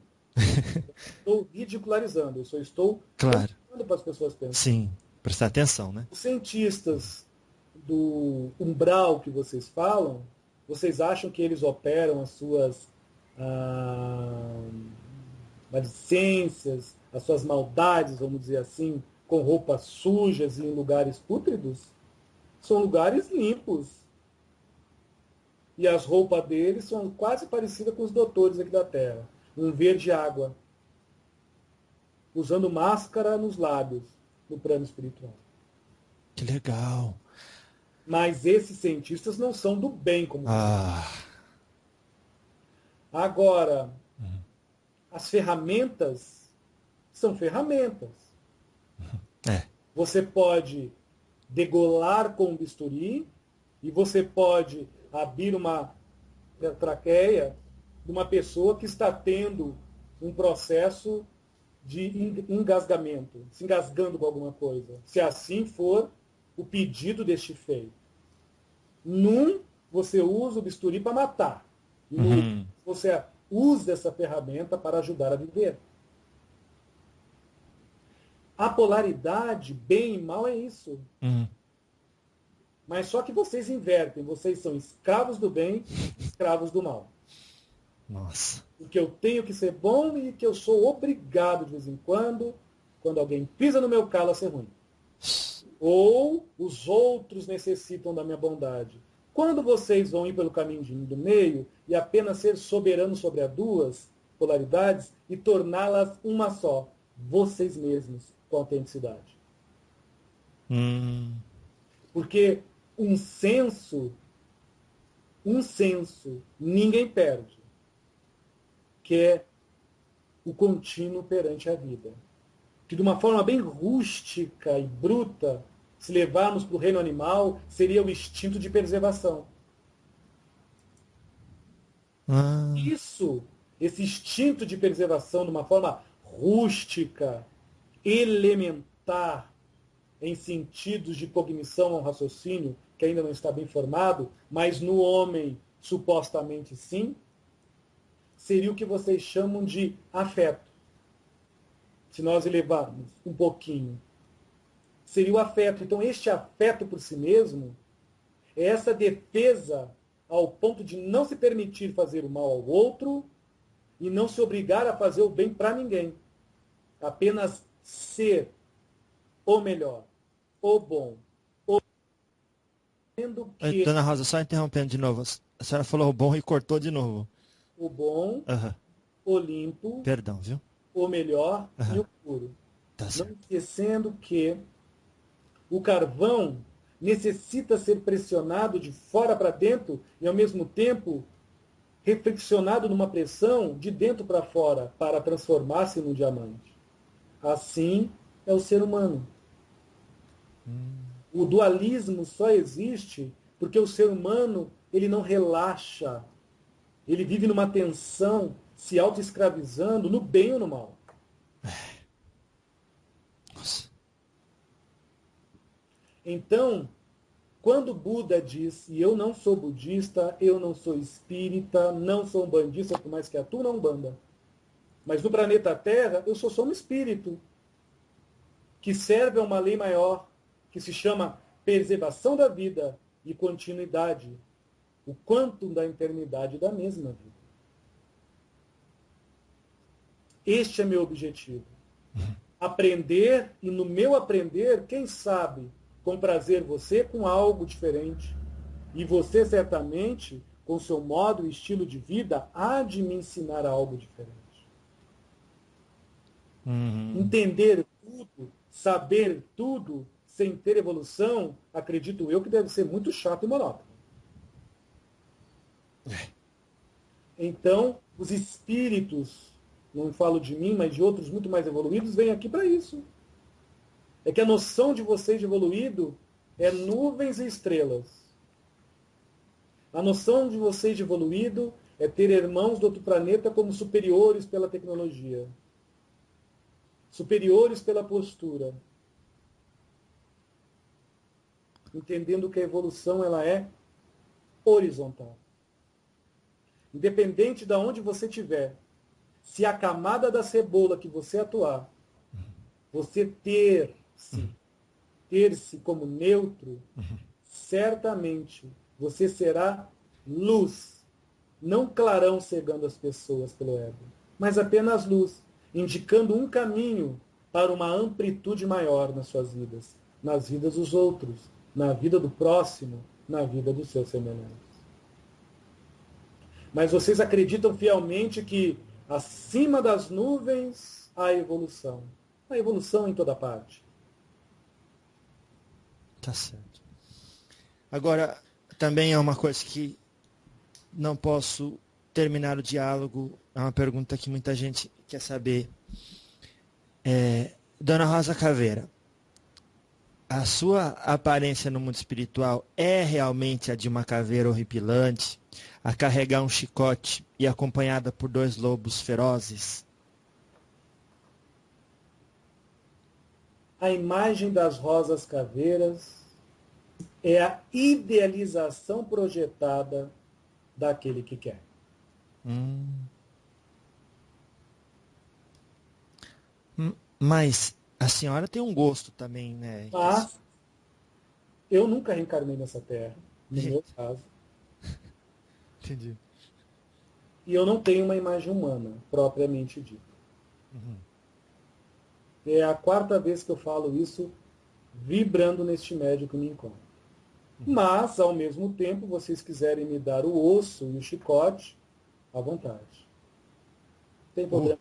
Estou ridicularizando, eu só estou Claro. falando para as pessoas pensarem. Sim. Prestar atenção, né? Os cientistas do umbral que vocês falam, vocês acham que eles operam as suas maledicências, as suas maldades, vamos dizer assim, com roupas sujas e em lugares pútridos? São lugares limpos. E as roupas deles são quase parecidas com os doutores aqui da Terra. Um verde água. Usando máscara nos lábios, no plano espiritual. Que legal. Mas esses cientistas não são do bem como Ah. Agora, as ferramentas são ferramentas. É. Você pode degolar com um bisturi e você pode abrir uma traqueia de uma pessoa que está tendo um processo de engasgamento, se engasgando com alguma coisa. Se assim for o pedido deste feito. Num, você usa o bisturi para matar. No, você usa essa ferramenta para ajudar a viver. A polaridade, bem e mal, é isso. Mas só que vocês invertem. Vocês são escravos do bem, escravos do mal. Nossa. Porque eu tenho que ser bom e que eu sou obrigado, de vez em quando alguém pisa no meu calo, a ser ruim. Ou os outros necessitam da minha bondade. Quando vocês vão ir pelo caminho do meio e apenas ser soberanos sobre as duas polaridades e torná-las uma só, vocês mesmos, com autenticidade. Porque um senso, ninguém perde, que é o contínuo perante a vida. Que de uma forma bem rústica e bruta, se levarmos para o reino animal, seria o instinto de preservação. Esse instinto de preservação, de uma forma rústica, elementar, em sentidos de cognição ao raciocínio, que ainda não está bem formado, mas no homem, supostamente sim, seria o que vocês chamam de afeto. Se nós elevarmos um pouquinho, seria o afeto. Então, este afeto por si mesmo é essa defesa ao ponto de não se permitir fazer o mal ao outro e não se obrigar a fazer o bem para ninguém. Apenas ser o melhor, o bom, o sendo que Dona Rosa, só interrompendo de novo. A senhora falou o bom e cortou de novo. o bom, o limpo, Perdão, viu? o melhor e o puro. Tá Não certo. esquecendo que o carvão necessita ser pressionado de fora para dentro e, ao mesmo tempo, reflexionado numa pressão de dentro para fora para transformar-se num diamante. Assim é o ser humano. O dualismo só existe porque o ser humano ele não relaxa. Ele vive numa tensão, se auto-escravizando no bem ou no mal. Nossa. Então, quando Buda diz, e eu não sou budista, eu não sou espírita, não sou umbandista, por mais que atue na Umbanda, mas no planeta Terra eu sou só um espírito que serve a uma lei maior, que se chama preservação da vida e continuidade, o quantum da eternidade da mesma vida. Este é meu objetivo. Aprender, e no meu aprender, quem sabe, comprazer você com algo diferente. E você, certamente, com seu modo e estilo de vida, há de me ensinar algo diferente. Entender tudo, saber tudo, sem ter evolução, acredito eu que deve ser muito chato e monótono. Então, os espíritos, não falo de mim, mas de outros muito mais evoluídos, vêm aqui para isso. É que a noção de vocês de evoluído é nuvens e estrelas. A noção de vocês de evoluído é ter irmãos do outro planeta como superiores pela tecnologia. Superiores pela postura. Entendendo que a evolução ela é horizontal. Independente de onde você estiver, se a camada da cebola que você atuar, você ter-se ter-se como neutro, certamente você será luz, não clarão cegando as pessoas pelo ego, mas apenas luz, indicando um caminho para uma amplitude maior nas suas vidas, nas vidas dos outros, na vida do próximo, na vida dos seus semelhantes. Mas vocês acreditam fielmente que acima das nuvens há evolução. Há evolução em toda parte. Tá certo. Agora, também é uma coisa que não posso terminar o diálogo. É uma pergunta que muita gente quer saber. Dona Rosa Caveira, a sua aparência no mundo espiritual é realmente a de uma caveira horripilante, a carregar um chicote e acompanhada por dois lobos ferozes? A imagem das rosas caveiras é a idealização projetada daquele que quer. Mas a senhora tem um gosto também, né? Mas eu nunca reencarnei nessa terra, no meu caso. Entendi. E eu não tenho uma imagem humana, propriamente dita. É a quarta vez que eu falo isso, vibrando neste médio que me encontro. Mas, ao mesmo tempo, vocês quiserem me dar o osso e o chicote, à vontade. Não tem problema.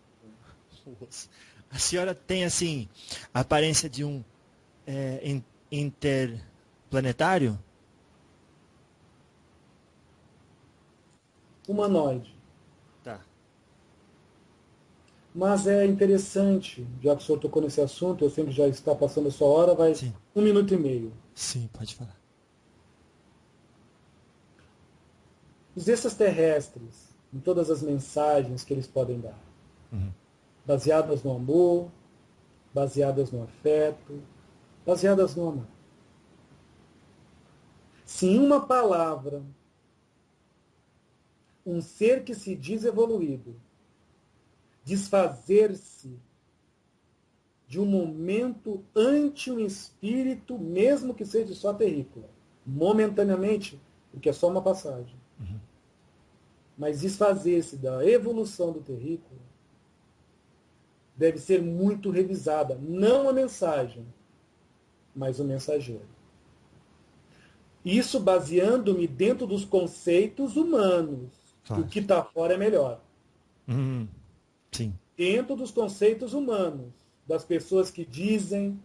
A senhora tem, assim, a aparência de um interplanetário? Humanoide. Tá. Mas é interessante, já que o senhor tocou nesse assunto, eu sei que já está passando a sua hora, vai Sim. 1 minuto e meio. Sim, pode falar. Os extraterrestres, em todas as mensagens que eles podem dar, baseadas no amor, baseadas no afeto, baseadas no amor. Se em uma palavra, um ser que se diz evoluído, desfazer-se de um momento ante um espírito, mesmo que seja só terrícola, momentaneamente, porque é só uma passagem, mas desfazer-se da evolução do terrícola deve ser muito revisada, não a mensagem, mas o mensageiro. Isso baseando-me dentro dos conceitos humanos. Claro. O que está fora é melhor. Sim. Dentro dos conceitos humanos, das pessoas que dizem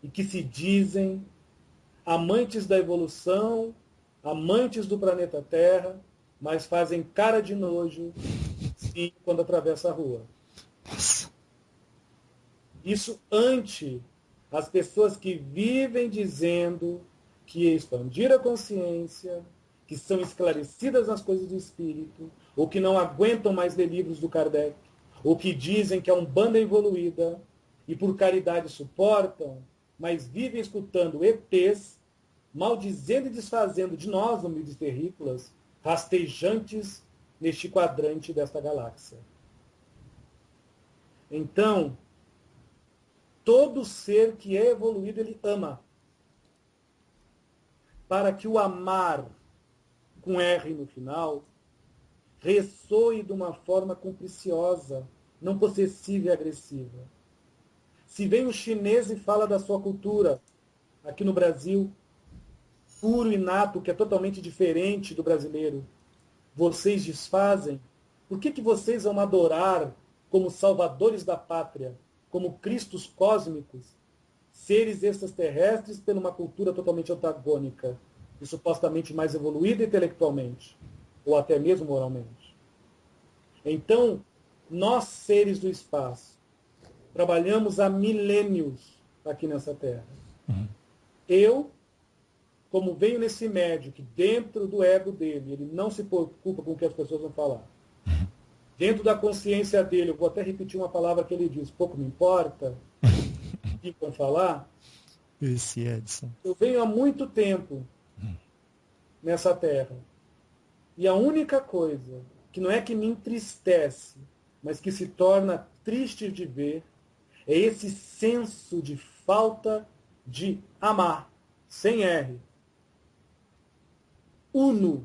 e que se dizem amantes da evolução, amantes do planeta Terra, mas fazem cara de nojo, sim, quando atravessa a rua. Nossa. Isso ante as pessoas que vivem dizendo que expandir a consciência, que são esclarecidas nas coisas do espírito, ou que não aguentam mais ler livros do Kardec, ou que dizem que é Umbanda evoluída e por caridade suportam, mas vivem escutando ETs, maldizendo e desfazendo de nós, humildes terrícolas, rastejantes neste quadrante desta galáxia. Então, todo ser que é evoluído, ele ama. Para que o amar, com R no final, ressoe de uma forma compriciosa, não possessiva e agressiva. Se vem o chinês e fala da sua cultura, aqui no Brasil, puro e nato, que é totalmente diferente do brasileiro, vocês desfazem, por que vocês vão adorar como salvadores da pátria, como cristos cósmicos, seres extraterrestres por uma cultura totalmente antagônica e supostamente mais evoluída intelectualmente, ou até mesmo moralmente? Então, nós, seres do espaço, trabalhamos há milênios aqui nessa Terra. Eu, como venho nesse médio, que dentro do ego dele, ele não se preocupa com o que as pessoas vão falar. Dentro da consciência dele, eu vou até repetir uma palavra que ele diz, pouco me importa, o que vão falar. Esse Edson. Eu venho há muito tempo nessa Terra. E a única coisa que não é que me entristece, mas que se torna triste de ver, é esse senso de falta de amar, sem R, uno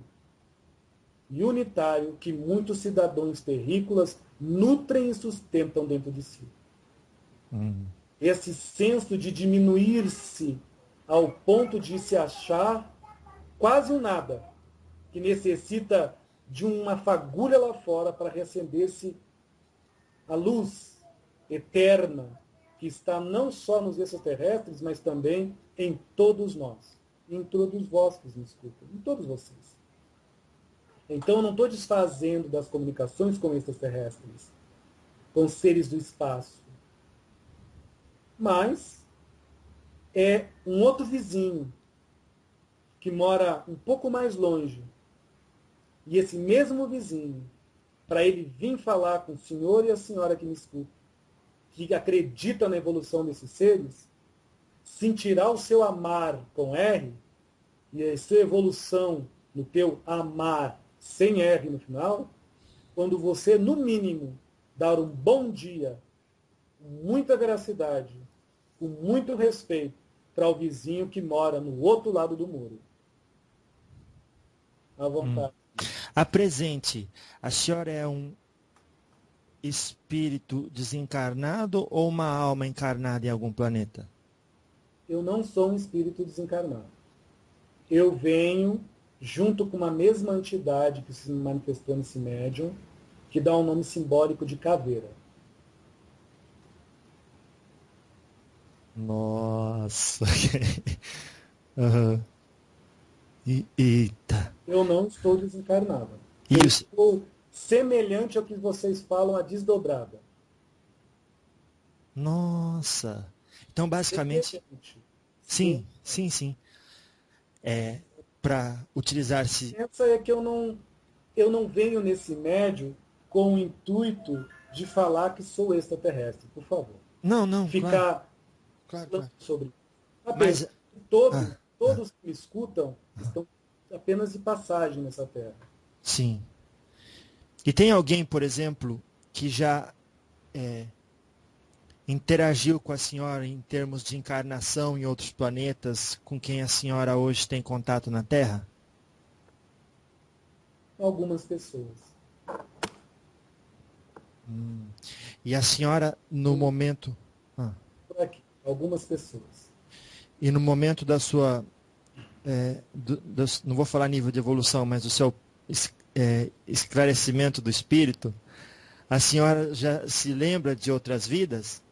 e unitário, que muitos cidadãos terrícolas nutrem e sustentam dentro de si. Esse senso de diminuir-se ao ponto de se achar quase um nada, que necessita de uma fagulha lá fora para reacender-se a luz eterna que está não só nos extraterrestres, mas também em todos nós, em todos vós que me escutam, em todos vocês. Então eu não estou desfazendo das comunicações com extraterrestres, com seres do espaço, mas é um outro vizinho que mora um pouco mais longe. E esse mesmo vizinho, para ele vir falar com o senhor e a senhora que me escutam, que acredita na evolução desses seres, sentirá o seu amar com R e a sua evolução no teu amar sem R no final, quando você, no mínimo, dar um bom dia, com muita veracidade, com muito respeito para o vizinho que mora no outro lado do muro. À vontade. Apresente, a senhora é um espírito desencarnado ou uma alma encarnada em algum planeta? Eu não sou um espírito desencarnado. Eu venho junto com uma mesma entidade que se manifestou nesse médium, que dá um nome simbólico de caveira. Nossa. Uhum. Eita. Eu não estou desencarnado. Isso. Eu estou semelhante ao que vocês falam, a desdobrada. Nossa. Então, basicamente... Sim. Para utilizar-se... Essa é que eu não venho nesse médium com o intuito de falar que sou extraterrestre, por favor. Não, Ficar claro. sobre isso. Mas... Todos que me escutam estão apenas de passagem nessa terra. Sim. E tem alguém, por exemplo, que já interagiu com a senhora em termos de encarnação em outros planetas, com quem a senhora hoje tem contato na Terra? Algumas pessoas. E a senhora, no momento... Por aqui, algumas pessoas. E no momento da sua... não vou falar nível de evolução, mas do seu esclarecimento do espírito, a senhora já se lembra de outras vidas?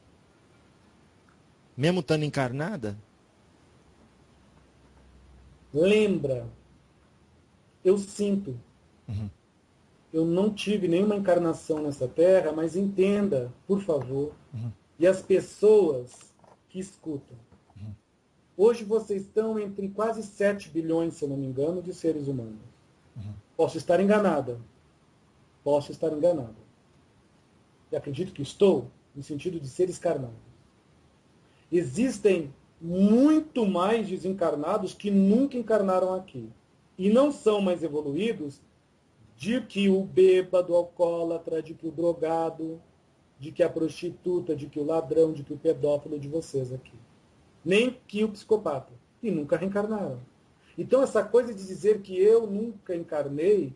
Mesmo estando encarnada? Lembra. Eu sinto. Eu não tive nenhuma encarnação nessa terra, mas entenda, por favor, e as pessoas que escutam. Hoje vocês estão entre quase 7 bilhões, se eu não me engano, de seres humanos. Posso estar enganada. E acredito que estou, no sentido de seres carnados. Existem muito mais desencarnados que nunca encarnaram aqui. E não são mais evoluídos de que o bêbado, o alcoólatra, de que o drogado, de que a prostituta, de que o ladrão, de que o pedófilo de vocês aqui. Nem que o psicopata. E nunca reencarnaram. Então essa coisa de dizer que eu nunca encarnei,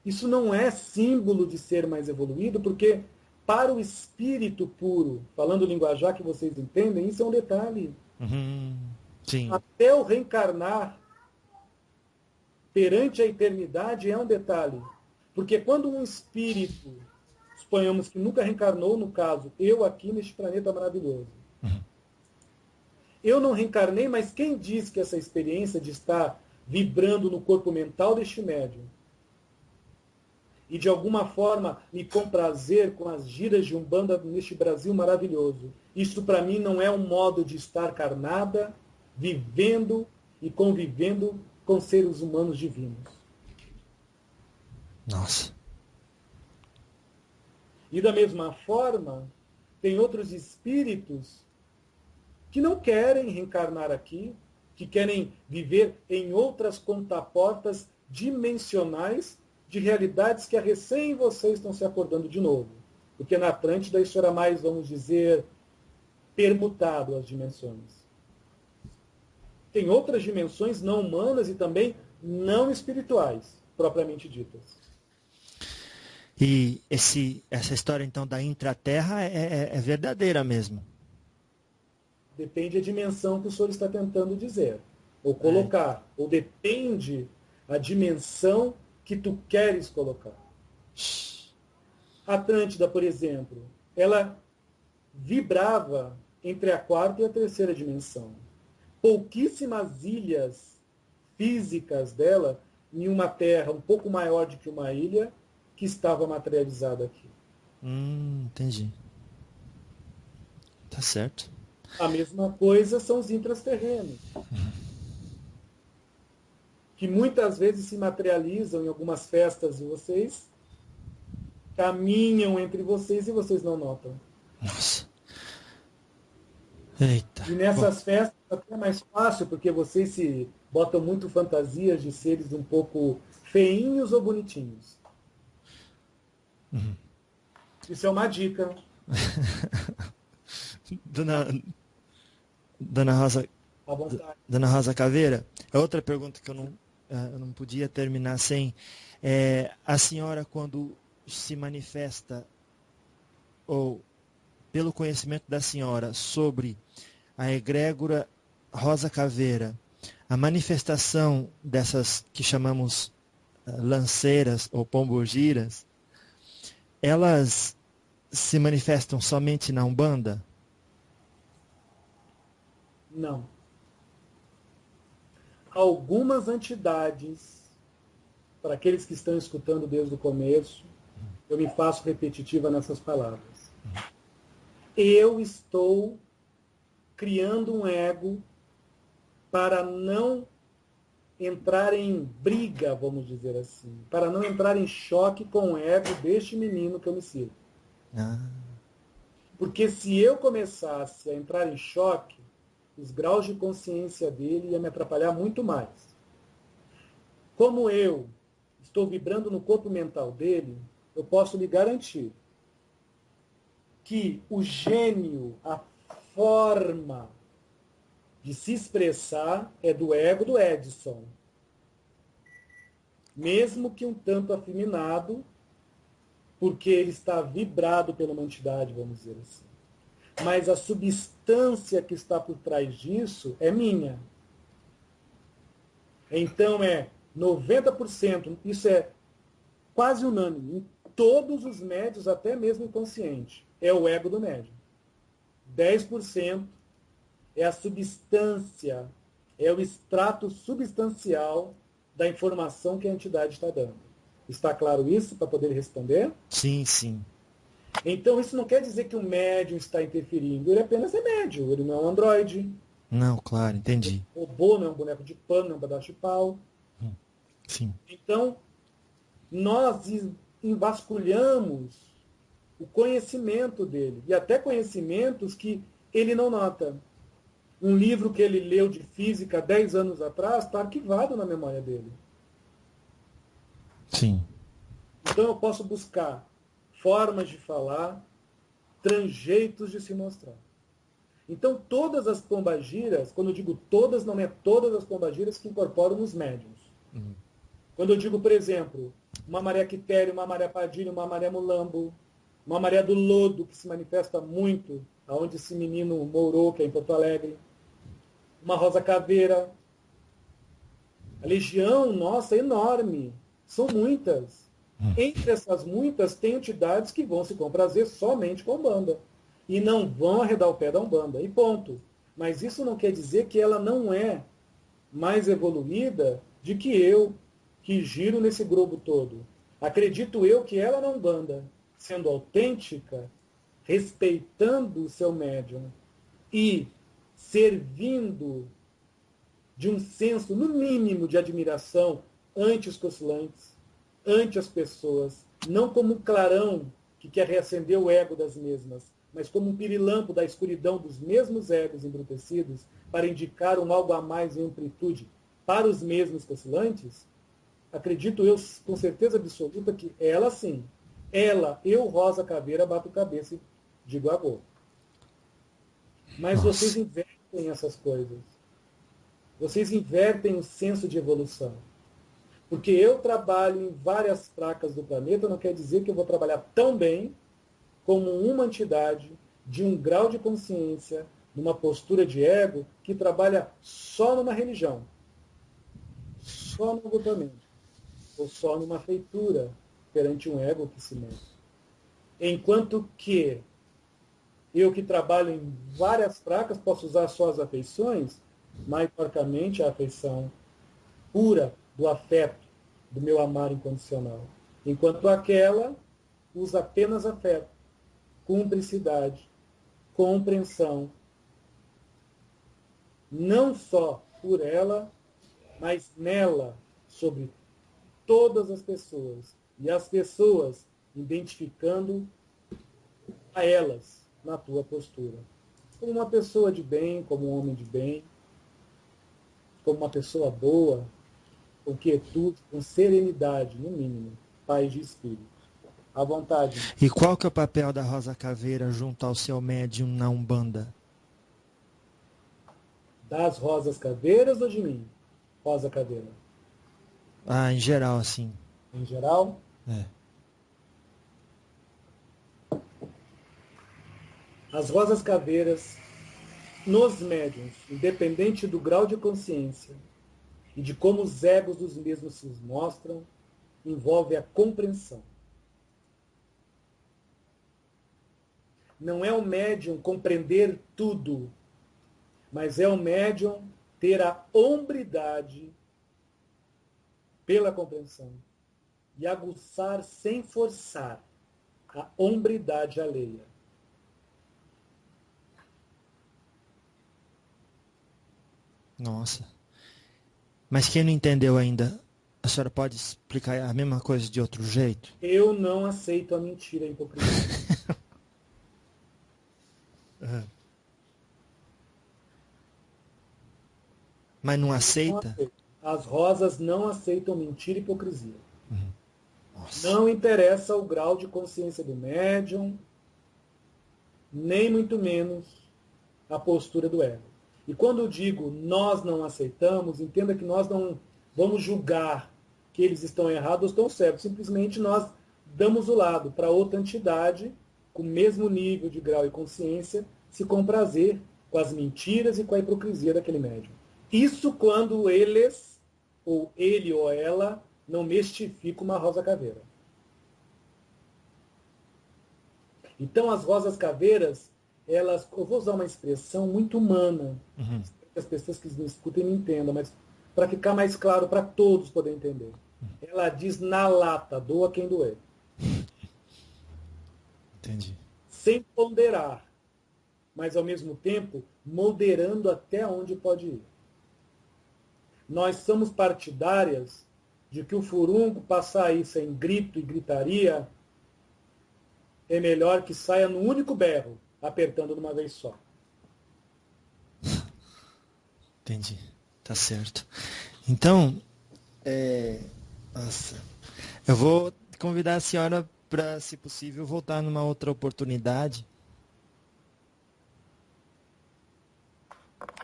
isso não é símbolo de ser mais evoluído, porque para o espírito puro, falando o linguajar que vocês entendem, isso é um detalhe. Sim. Até o reencarnar perante a eternidade é um detalhe. Porque quando um espírito, suponhamos que nunca reencarnou, no caso, eu aqui neste planeta maravilhoso, eu não reencarnei, mas quem diz que essa experiência de estar vibrando no corpo mental deste médium e de alguma forma me comprazer com as giras de Umbanda neste Brasil maravilhoso, isso para mim não é um modo de estar carnada, vivendo e convivendo com seres humanos divinos. Nossa. E da mesma forma, tem outros espíritos que não querem reencarnar aqui, que querem viver em outras contaportas dimensionais de realidades que a recém vocês estão se acordando de novo. Porque na Atlântida isso era mais, vamos dizer, permutado as dimensões. Tem outras dimensões não humanas e também não espirituais, propriamente ditas. E essa história, então, da intraterra é verdadeira mesmo. Depende da dimensão que o senhor está tentando dizer, ou colocar. Ou depende a dimensão que tu queres colocar. A Atlântida, por exemplo, ela vibrava entre a quarta e a terceira dimensão. Pouquíssimas ilhas físicas dela em uma terra um pouco maior do que uma ilha que estava materializada aqui. Entendi. Tá certo. A mesma coisa são os intraterrenos, que muitas vezes se materializam em algumas festas de vocês, caminham entre vocês e vocês não notam. Nossa. Eita. E nessas festas até é mais fácil, porque vocês se botam muito fantasias de seres um pouco feinhos ou bonitinhos. Isso é uma dica. Dona Rosa, À vontade. Dona Rosa Caveira, é outra pergunta que eu não podia terminar sem. A senhora, quando se manifesta, ou pelo conhecimento da senhora sobre a egrégora Rosa Caveira, a manifestação dessas que chamamos lanceiras ou pombogiras, elas se manifestam somente na Umbanda? Não. Algumas entidades, para aqueles que estão escutando desde o começo, eu me faço repetitiva nessas palavras. Eu estou criando um ego para não entrar em briga, vamos dizer assim, para não entrar em choque com o ego deste menino que eu me sirvo. Porque se eu começasse a entrar em choque, os graus de consciência dele iam me atrapalhar muito mais. Como eu estou vibrando no corpo mental dele, eu posso lhe garantir que o gênio, a forma de se expressar é do ego do Edson. Mesmo que um tanto afeminado, porque ele está vibrado pela uma entidade, vamos dizer assim. Mas a substância que está por trás disso é minha. Então é 90%, isso é quase unânime, em todos os médios, até mesmo inconsciente, é o ego do médium. 10% é a substância, é o extrato substancial da informação que a entidade está dando. Está claro isso para poder responder? Sim, sim. Então isso não quer dizer que o médium está interferindo, ele apenas é médium, ele não é um androide. Não, claro, entendi. O robô não é um boneco de pano, não é um pedaço de pau. Sim. Então, nós vasculhamos o conhecimento dele, e até conhecimentos que ele não nota. Um livro que ele leu de física 10 anos atrás está arquivado na memória dele. Sim. Então eu posso buscar formas de falar, tranjeitos de se mostrar. Então todas as pombagiras, quando eu digo todas, não é todas as pombagiras que incorporam os médiuns. Quando eu digo, por exemplo, uma Maria Quitéria, uma Maria Padilha, uma Maria Mulambo, uma Maria do Lodo, que se manifesta muito, aonde esse menino morou, que é em Porto Alegre, uma Rosa Caveira. A legião nossa é enorme, são muitas. Entre essas muitas, tem entidades que vão se comprazer somente com a Umbanda. E não vão arredar o pé da Umbanda. E ponto. Mas isso não quer dizer que ela não é mais evoluída de que eu, que giro nesse globo todo. Acredito eu que ela na Umbanda, sendo autêntica, respeitando o seu médium e servindo de um senso, no mínimo, de admiração ante os costulantes, ante as pessoas, não como um clarão que quer reacender o ego das mesmas, mas como um pirilampo da escuridão dos mesmos egos embrutecidos para indicar um algo a mais em amplitude para os mesmos costulantes, acredito eu com certeza absoluta que ela sim, eu, Rosa Caveira, bato cabeça e digo agora. Mas Nossa. vocês invertem essas coisas. Vocês invertem o senso de evolução. Porque eu trabalho em várias placas do planeta, não quer dizer que eu vou trabalhar tão bem como uma entidade de um grau de consciência, numa postura de ego, que trabalha só numa religião, só no agrupamento, ou só numa feitura perante um ego que se move. Enquanto que eu que trabalho em várias placas posso usar só as afeições, mais porcamente a afeição pura do afeto, do meu amar incondicional. Enquanto aquela usa apenas afeto, cumplicidade, compreensão, não só por ela, mas nela, sobre todas as pessoas. E as pessoas identificando a elas na tua postura. Como uma pessoa de bem, como um homem de bem, como uma pessoa boa, com quietude, com serenidade, no mínimo, paz de espírito. À vontade. E qual que é o papel da Rosa Caveira junto ao seu médium na Umbanda? Das rosas caveiras ou de mim? Rosa caveira. Ah, em geral, assim. Em geral, É. as rosas caveiras nos médiuns, independente do grau de consciência e de como os egos dos mesmos se mostram, envolve a compreensão. Não é o médium compreender tudo, mas é o médium ter a hombridade pela compreensão e aguçar sem forçar a hombridade alheia. Nossa. Mas quem não entendeu ainda, a senhora pode explicar a mesma coisa de outro jeito? Eu não aceito a mentira e a hipocrisia. Mas não Não aceita? aceito. As rosas não aceitam mentira e hipocrisia. Nossa. Não interessa o grau de consciência do médium, nem muito menos a postura do ego. E quando eu digo nós não aceitamos, entenda que nós não vamos julgar que eles estão errados ou estão certos. Simplesmente nós damos o lado para outra entidade com o mesmo nível de grau e consciência se comprazer com as mentiras e com a hipocrisia daquele médium. Isso quando eles, ou ele ou ela, não mistificam uma rosa caveira. Então as rosas caveiras, elas, eu vou usar uma expressão muito humana, que as pessoas que me escutem me entendam, mas para ficar mais claro para todos poderem entender. Ela diz na lata, doa quem doer. Entendi. Sem ponderar, mas ao mesmo tempo moderando até onde pode ir. Nós somos partidárias de que o furunco passar aí sem grito e gritaria é melhor que saia num único berro, apertando de uma vez só. Entendi. Tá certo. Então, nossa, eu vou convidar a senhora para, se possível, voltar numa outra oportunidade.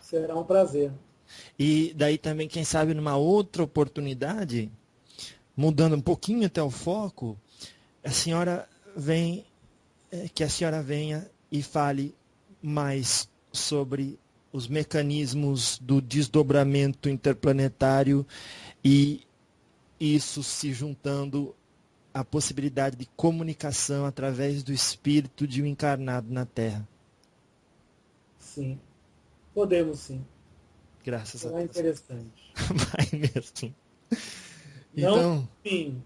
Será um prazer. E daí também, quem sabe, numa outra oportunidade, mudando um pouquinho até o foco, a senhora vem, que a senhora venha e fale mais sobre os mecanismos do desdobramento interplanetário e isso se juntando à possibilidade de comunicação através do espírito de um encarnado na Terra. Sim. Podemos sim. Graças a Será Deus. interessante. Vai mesmo. Não, Então, sim,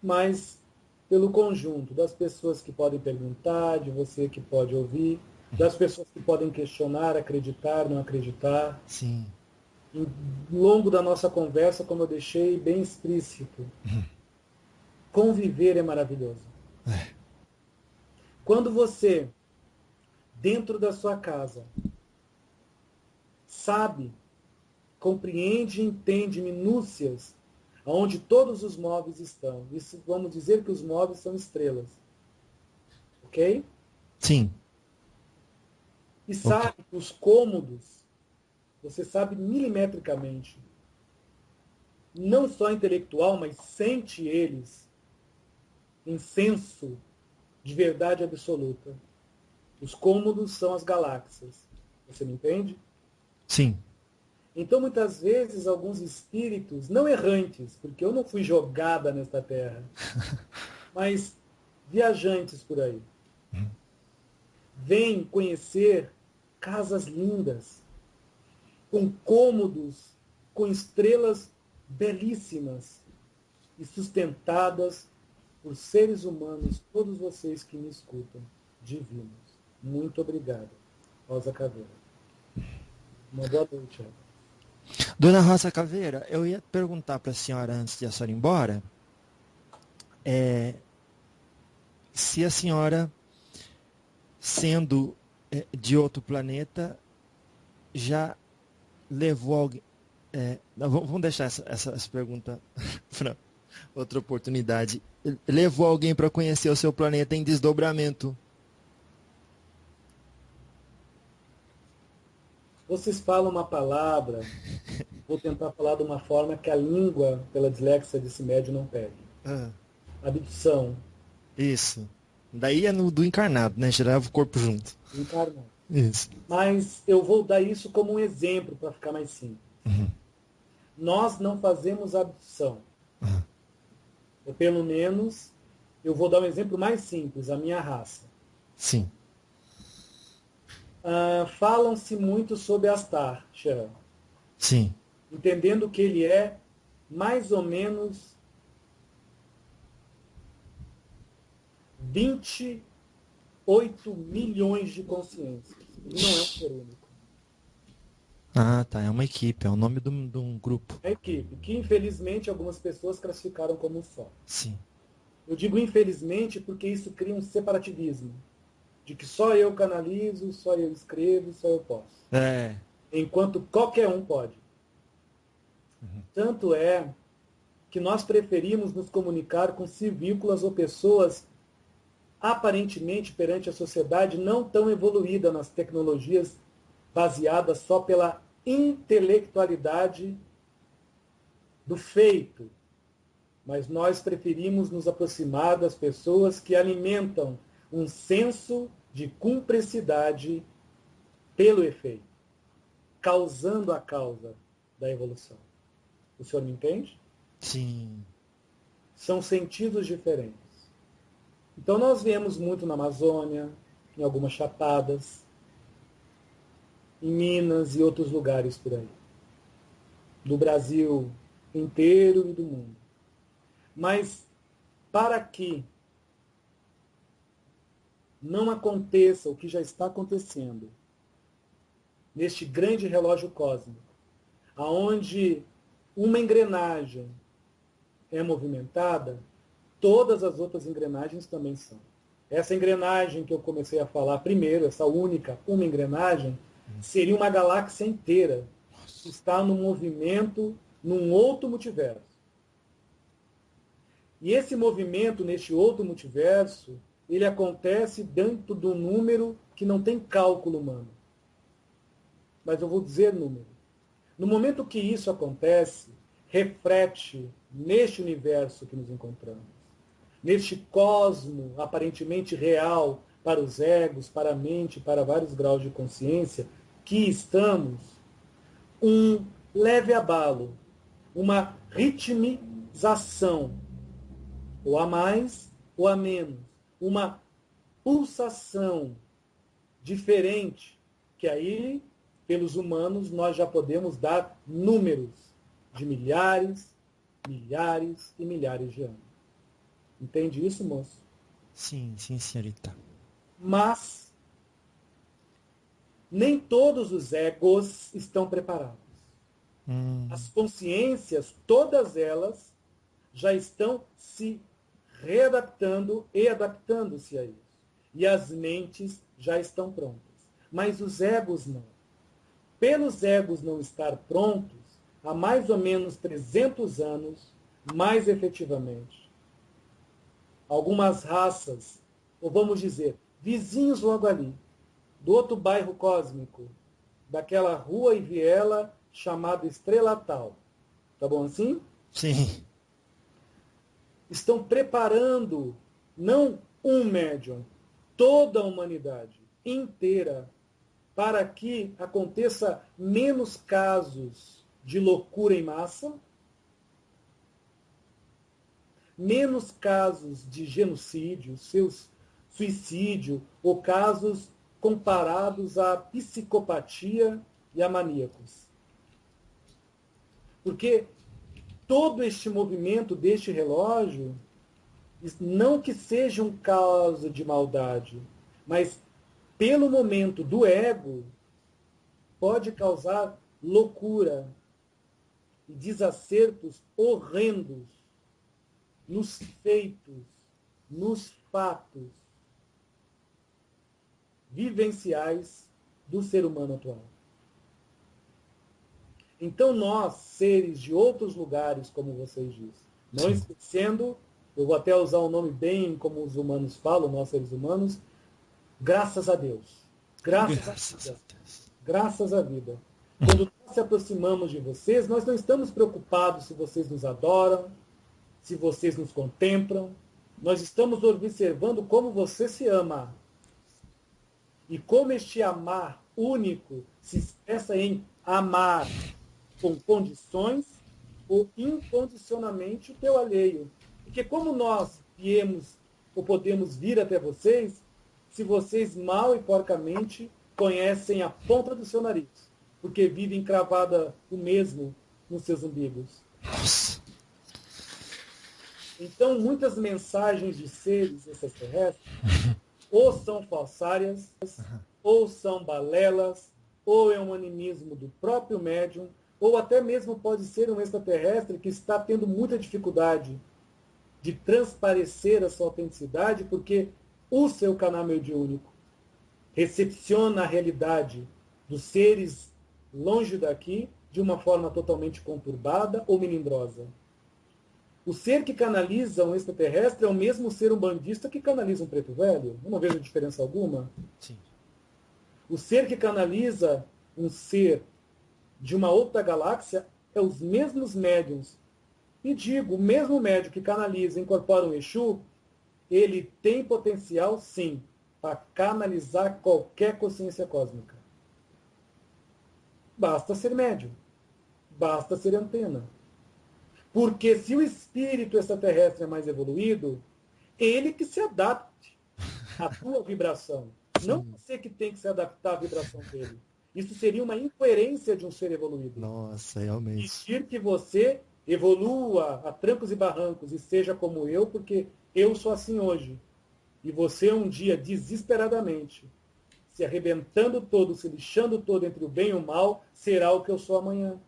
mas pelo conjunto das pessoas que podem perguntar, de você que pode ouvir, das pessoas que podem questionar, acreditar, não acreditar. sim. Ao longo da nossa conversa, como eu deixei bem explícito, conviver é maravilhoso. Quando você, dentro da sua casa, sabe, compreende e entende minúcias onde todos os móveis estão. Isso, vamos dizer que os móveis são estrelas. Ok? Sim. E sabe que os cômodos Você sabe milimetricamente, não só intelectual, mas sente eles em senso de verdade absoluta. Os cômodos são as galáxias. Você me entende? Sim. Então, muitas vezes, alguns espíritos, não errantes, porque eu não fui jogada nesta terra, mas viajantes por aí, vêm conhecer casas lindas, com cômodos, com estrelas belíssimas e sustentadas por seres humanos, todos vocês que me escutam, divinos. Muito obrigado, Rosa Caveira. Uma boa noite. Dona Rosa Caveira, eu ia perguntar para a senhora antes de a senhora ir embora, se a senhora, sendo de outro planeta, já levou alguém. Vamos deixar essa pergunta para outra oportunidade. Levou alguém para conhecer o seu planeta em desdobramento? Vocês falam uma palavra, vou tentar falar de uma forma que a língua, pela dislexia desse médio, não pegue. Abdução. Isso. Daí é do encarnado, né? Gerava o corpo junto. Encarnado. Isso. Mas eu vou dar isso como um exemplo para ficar mais simples. Nós não fazemos abdução. Ou pelo menos, eu vou dar um exemplo mais simples, a minha raça. Sim. Falam-se muito sobre Astar, Xerã. Sim. Entendendo que ele é mais ou menos 28 milhões de consciências. Ele não é um ser único. Ah, tá. É uma equipe, é o nome de um grupo. É equipe, que infelizmente algumas pessoas classificaram como um só. Sim. Eu digo infelizmente porque isso cria um separativismo. De que só eu canalizo, só eu escrevo, só eu posso. Enquanto qualquer um pode. Tanto é que nós preferimos nos comunicar com civícolas ou pessoas aparentemente perante a sociedade não tão evoluída nas tecnologias baseadas só pela intelectualidade do feito. Mas nós preferimos nos aproximar das pessoas que alimentam um senso de cumplicidade pelo efeito, causando a causa da evolução. O senhor me entende? Sim. São sentidos diferentes. Então nós vemos muito na Amazônia, em algumas chapadas, em Minas e outros lugares por aí. Do Brasil inteiro e do mundo. Mas para que não aconteça o que já está acontecendo neste grande relógio cósmico, aonde uma engrenagem é movimentada, todas as outras engrenagens também são. Essa engrenagem que eu comecei a falar primeiro, essa única, uma engrenagem, seria uma galáxia inteira que está no movimento num outro multiverso. E esse movimento neste outro multiverso, ele acontece dentro de um número que não tem cálculo humano. Mas eu vou dizer número. No momento que isso acontece, reflete neste universo que nos encontramos, neste cosmo aparentemente real para os egos, para a mente, para vários graus de consciência, que estamos, um leve abalo, uma ritmização, ou a mais ou a menos, uma pulsação diferente, que aí, pelos humanos, nós já podemos dar números de milhares, milhares e milhares de anos. Entende isso, moço? Sim, senhorita. Mas nem todos os egos estão preparados. As consciências, todas elas, já estão se readaptando e adaptando-se a isso. E as mentes já estão prontas. Mas os egos não. Pelos egos não estar prontos, há mais ou menos 300 anos, mais efetivamente, algumas raças, ou vamos dizer, vizinhos logo ali, do outro bairro cósmico, daquela rua e viela chamada Estrela Tal. Tá bom assim? Sim. Estão preparando não um médium, toda a humanidade inteira para que aconteça menos casos de loucura em massa, menos casos de genocídio, suicídio ou casos comparados à psicopatia e a maníacos. Porque todo este movimento deste relógio, não que seja um caso de maldade, mas pelo momento do ego, pode causar loucura e desacertos horrendos nos feitos, nos fatos vivenciais do ser humano atual. Então nós, seres de outros lugares, como vocês dizem, não Sim. esquecendo, eu vou até usar um nome bem como os humanos falam, nós seres humanos, graças a Deus. Graças a Deus. Graças à vida. Quando nós se aproximamos de vocês, nós não estamos preocupados se vocês nos adoram, se vocês nos contemplam. Nós estamos observando como você se ama. E como este amar único se expressa em amar com condições ou incondicionalmente o teu alheio. Porque como nós viemos ou podemos vir até vocês, se vocês mal e porcamente conhecem a ponta do seu nariz, porque vive encravada o mesmo nos seus umbigos. Nossa. Então, muitas mensagens de seres extraterrestres ou são falsárias, ou são balelas, ou é um animismo do próprio médium, ou até mesmo pode ser um extraterrestre que está tendo muita dificuldade de transparecer a sua autenticidade, porque o seu canal mediúnico recepciona a realidade dos seres longe daqui de uma forma totalmente conturbada ou melindrosa. O ser que canaliza um extraterrestre é o mesmo ser umbandista que canaliza um preto velho. Eu não vejo diferença alguma. Sim. O ser que canaliza um ser de uma outra galáxia é os mesmos médiums. E digo, o mesmo médium que canaliza e incorpora um Exu, ele tem potencial, sim, para canalizar qualquer consciência cósmica. Basta ser médium. Basta ser antena. Porque se o espírito extraterrestre é mais evoluído, ele que se adapte à tua vibração. Não você que tem que se adaptar à vibração dele. Isso seria uma incoerência de um ser evoluído. Nossa, realmente. Exigir que você evolua a trancos e barrancos e seja como eu, porque eu sou assim hoje. E você um dia, desesperadamente, se arrebentando todo, se lixando todo entre o bem e o mal, será o que eu sou amanhã.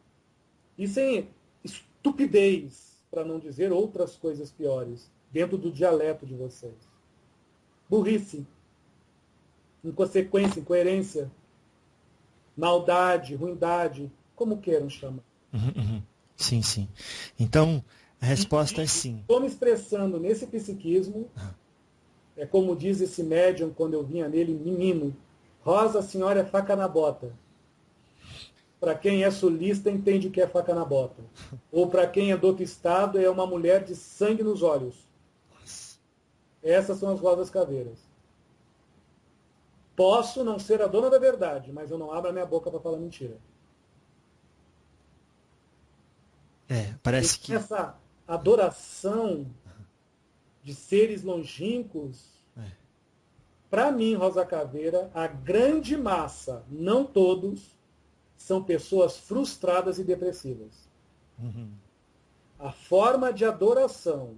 Isso é estupidez, para não dizer outras coisas piores, dentro do dialeto de vocês. Burrice, inconsequência, incoerência, maldade, ruindade, como queiram chamar. Sim, sim. Então, a resposta é sim. Estou me expressando nesse psiquismo, é como diz esse médium quando eu vinha nele, menino, Rosa, a senhora é faca na bota. Para quem é sulista, entende o que é faca na bota. Ou para quem é do outro estado, é uma mulher de sangue nos olhos. Essas são as rosas caveiras. Posso não ser a dona da verdade, mas eu não abro a minha boca para falar mentira. Parece que... Essa adoração de seres longínquos, para mim, Rosa Caveira, a grande massa, não todos, são pessoas frustradas e depressivas. A forma de adoração,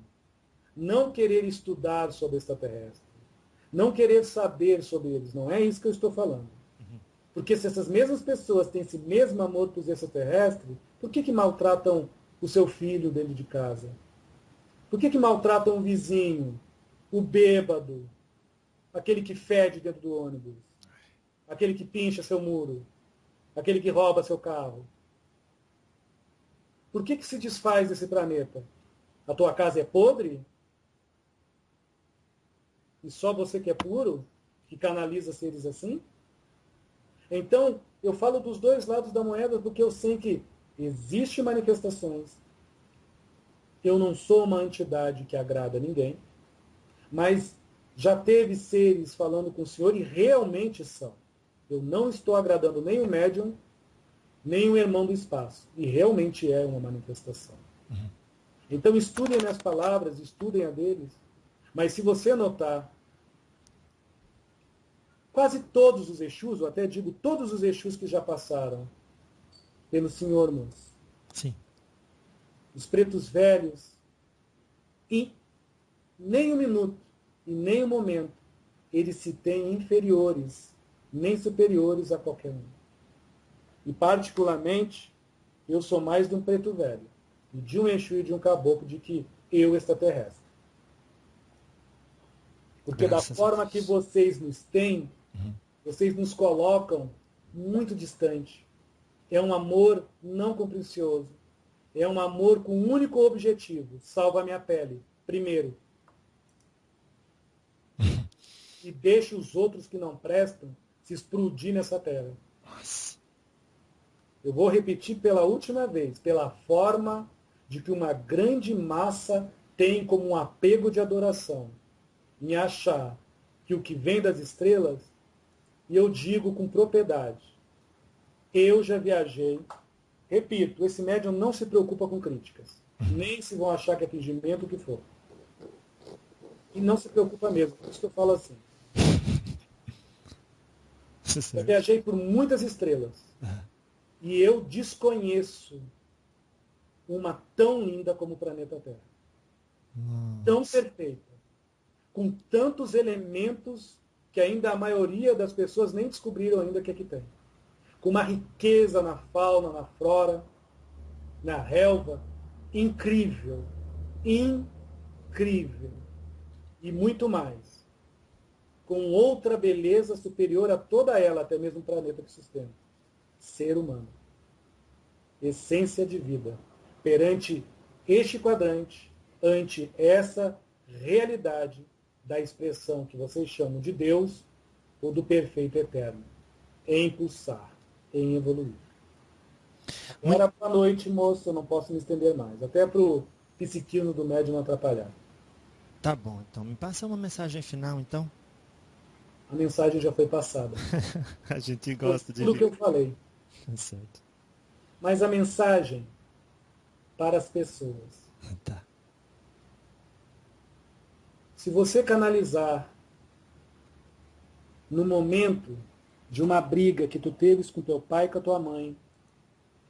não querer estudar sobre extraterrestre, não querer saber sobre eles, não é isso que eu estou falando. Porque se essas mesmas pessoas têm esse mesmo amor por extraterrestres, por que maltratam o seu filho dentro de casa? Por que maltratam o vizinho, o bêbado, aquele que fede dentro do ônibus, aquele que pincha seu muro, aquele que rouba seu carro? Por que se desfaz desse planeta? A tua casa é podre? E só você que é puro, que canaliza seres assim? Então, eu falo dos dois lados da moeda porque eu sei que existem manifestações. Eu não sou uma entidade que agrada a ninguém, mas já teve seres falando com o Senhor e realmente são. Eu não estou agradando nem o médium, nem o irmão do espaço. E realmente é uma manifestação. Então estudem minhas palavras, estudem a deles. Mas se você notar, quase todos os Exus, ou até digo todos os Exus que já passaram pelo Senhor Mus, Sim. os pretos velhos, em nem um minuto e nem um momento eles se têm inferiores, nem superiores a qualquer um. E particularmente, eu sou mais de um preto velho, e de um Exu e de um caboclo, de que eu extraterrestre. Porque da Graças a forma que Deus. vocês nos têm, vocês nos colocam muito distante. É um amor não compreensioso. É um amor com um único objetivo: salva a minha pele, primeiro. E deixe os outros que não prestam se explodir nessa terra. Nossa. Eu vou repetir pela última vez, pela forma de que uma grande massa tem como um apego de adoração em achar que o que vem das estrelas, e eu digo com propriedade, eu já viajei, repito, esse médium não se preocupa com críticas, nem se vão achar que é fingimento, o que for. E não se preocupa mesmo, por isso que eu falo assim. Eu viajei por muitas estrelas, e eu desconheço uma tão linda como o planeta Terra. Tão perfeita, com tantos elementos que ainda a maioria das pessoas nem descobriram ainda que aqui tem. Com uma riqueza na fauna, na flora, na relva, incrível, incrível. E muito mais. Com outra beleza superior a toda ela, até mesmo o planeta que sustenta. Ser humano. Essência de vida. Perante este quadrante, ante essa realidade da expressão que vocês chamam de Deus ou do perfeito eterno, em pulsar, em evoluir. Agora, boa noite, moço, eu não posso me estender mais, até para o psiquismo do médium não atrapalhar. Tá bom, então me passa uma mensagem final, então. A mensagem já foi passada. A gente Foi gosta de tudo o que ver. eu falei. Tá certo. Mas a mensagem para as pessoas. Tá. Se você canalizar no momento de uma briga que tu teves com teu pai e com a tua mãe,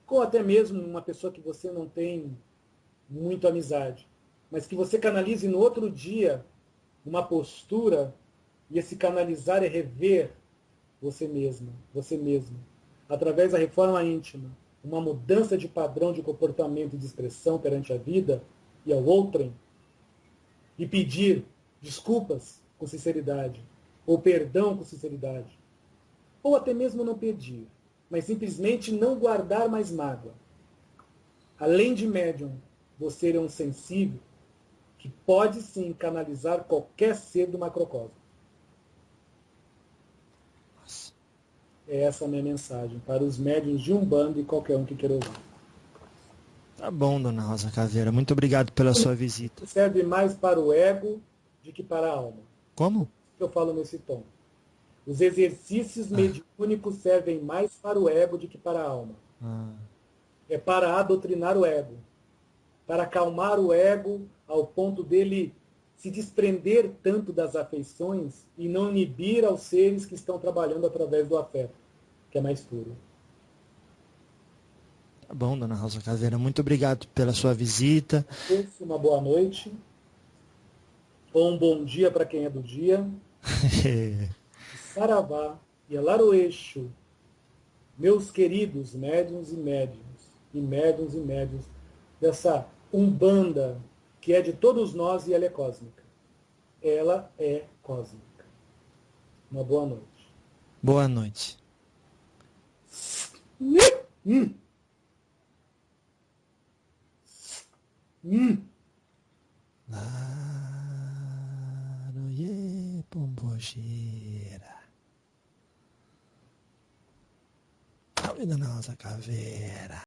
ou até mesmo uma pessoa que você não tem muito amizade, mas que você canalize no outro dia uma postura, e esse canalizar é rever você mesma, você mesmo, através da reforma íntima, uma mudança de padrão de comportamento e de expressão perante a vida e ao outrem, e pedir desculpas com sinceridade, ou perdão com sinceridade, ou até mesmo não pedir, mas simplesmente não guardar mais mágoa. Além de médium, você é um sensível que pode sim canalizar qualquer ser do macrocosmo. Nossa. É essa a minha mensagem para os médiuns de Umbanda e qualquer um que queira ouvir. Tá bom, dona Rosa Caveira. Muito obrigado pela sua visita. Serve mais para o ego do que para a alma. Como? Eu falo nesse tom. Os exercícios mediúnicos servem mais para o ego do que para a alma. É para adoutrinar o ego, para acalmar o ego ao ponto dele se desprender tanto das afeições e não inibir aos seres que estão trabalhando através do afeto, que é mais puro. Tá bom, dona Rosa Caveira. Muito obrigado pela sua visita. Uma boa noite, ou um bom dia para quem é do dia. Saravá e Alaroeixo, meus queridos médiuns e médiuns, e médiuns e médiuns, dessa Umbanda que é de todos nós e ela é cósmica. Ela é cósmica. Uma boa noite. Boa noite. Laroye, pombogira. Salve, Dona Rosa Caveira.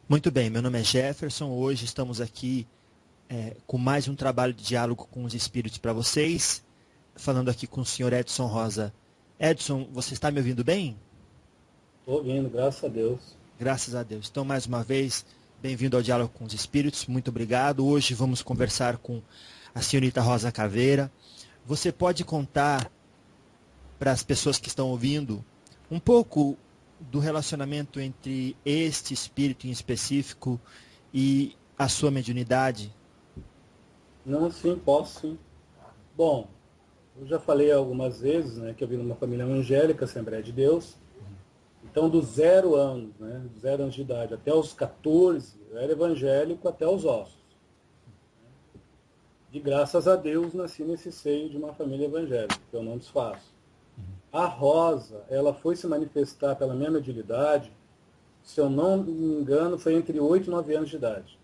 Muito bem, meu nome é Jefferson. Hoje estamos aqui com mais um trabalho de diálogo com os espíritos para vocês. Falando aqui com o senhor Edson Rosa. Edson, você está me ouvindo bem? Estou ouvindo, graças a Deus. Graças a Deus. Então, mais uma vez, bem-vindo ao diálogo com os espíritos. Muito obrigado. Hoje vamos conversar com a senhorita Rosa Caveira. Você pode contar para as pessoas que estão ouvindo um pouco do relacionamento entre este espírito em específico e a sua mediunidade? Não, sim, posso sim. Bom, eu já falei algumas vezes, né, que eu vim numa família evangélica, Assembleia de Deus. Então, dos 0 anos, né, 0 anos de idade até os 14, eu era evangélico até os ossos. E graças a Deus nasci nesse seio de uma família evangélica, que eu não desfaço. A Rosa, ela foi se manifestar pela minha mediunidade, se eu não me engano, foi entre 8 e 9 anos de idade.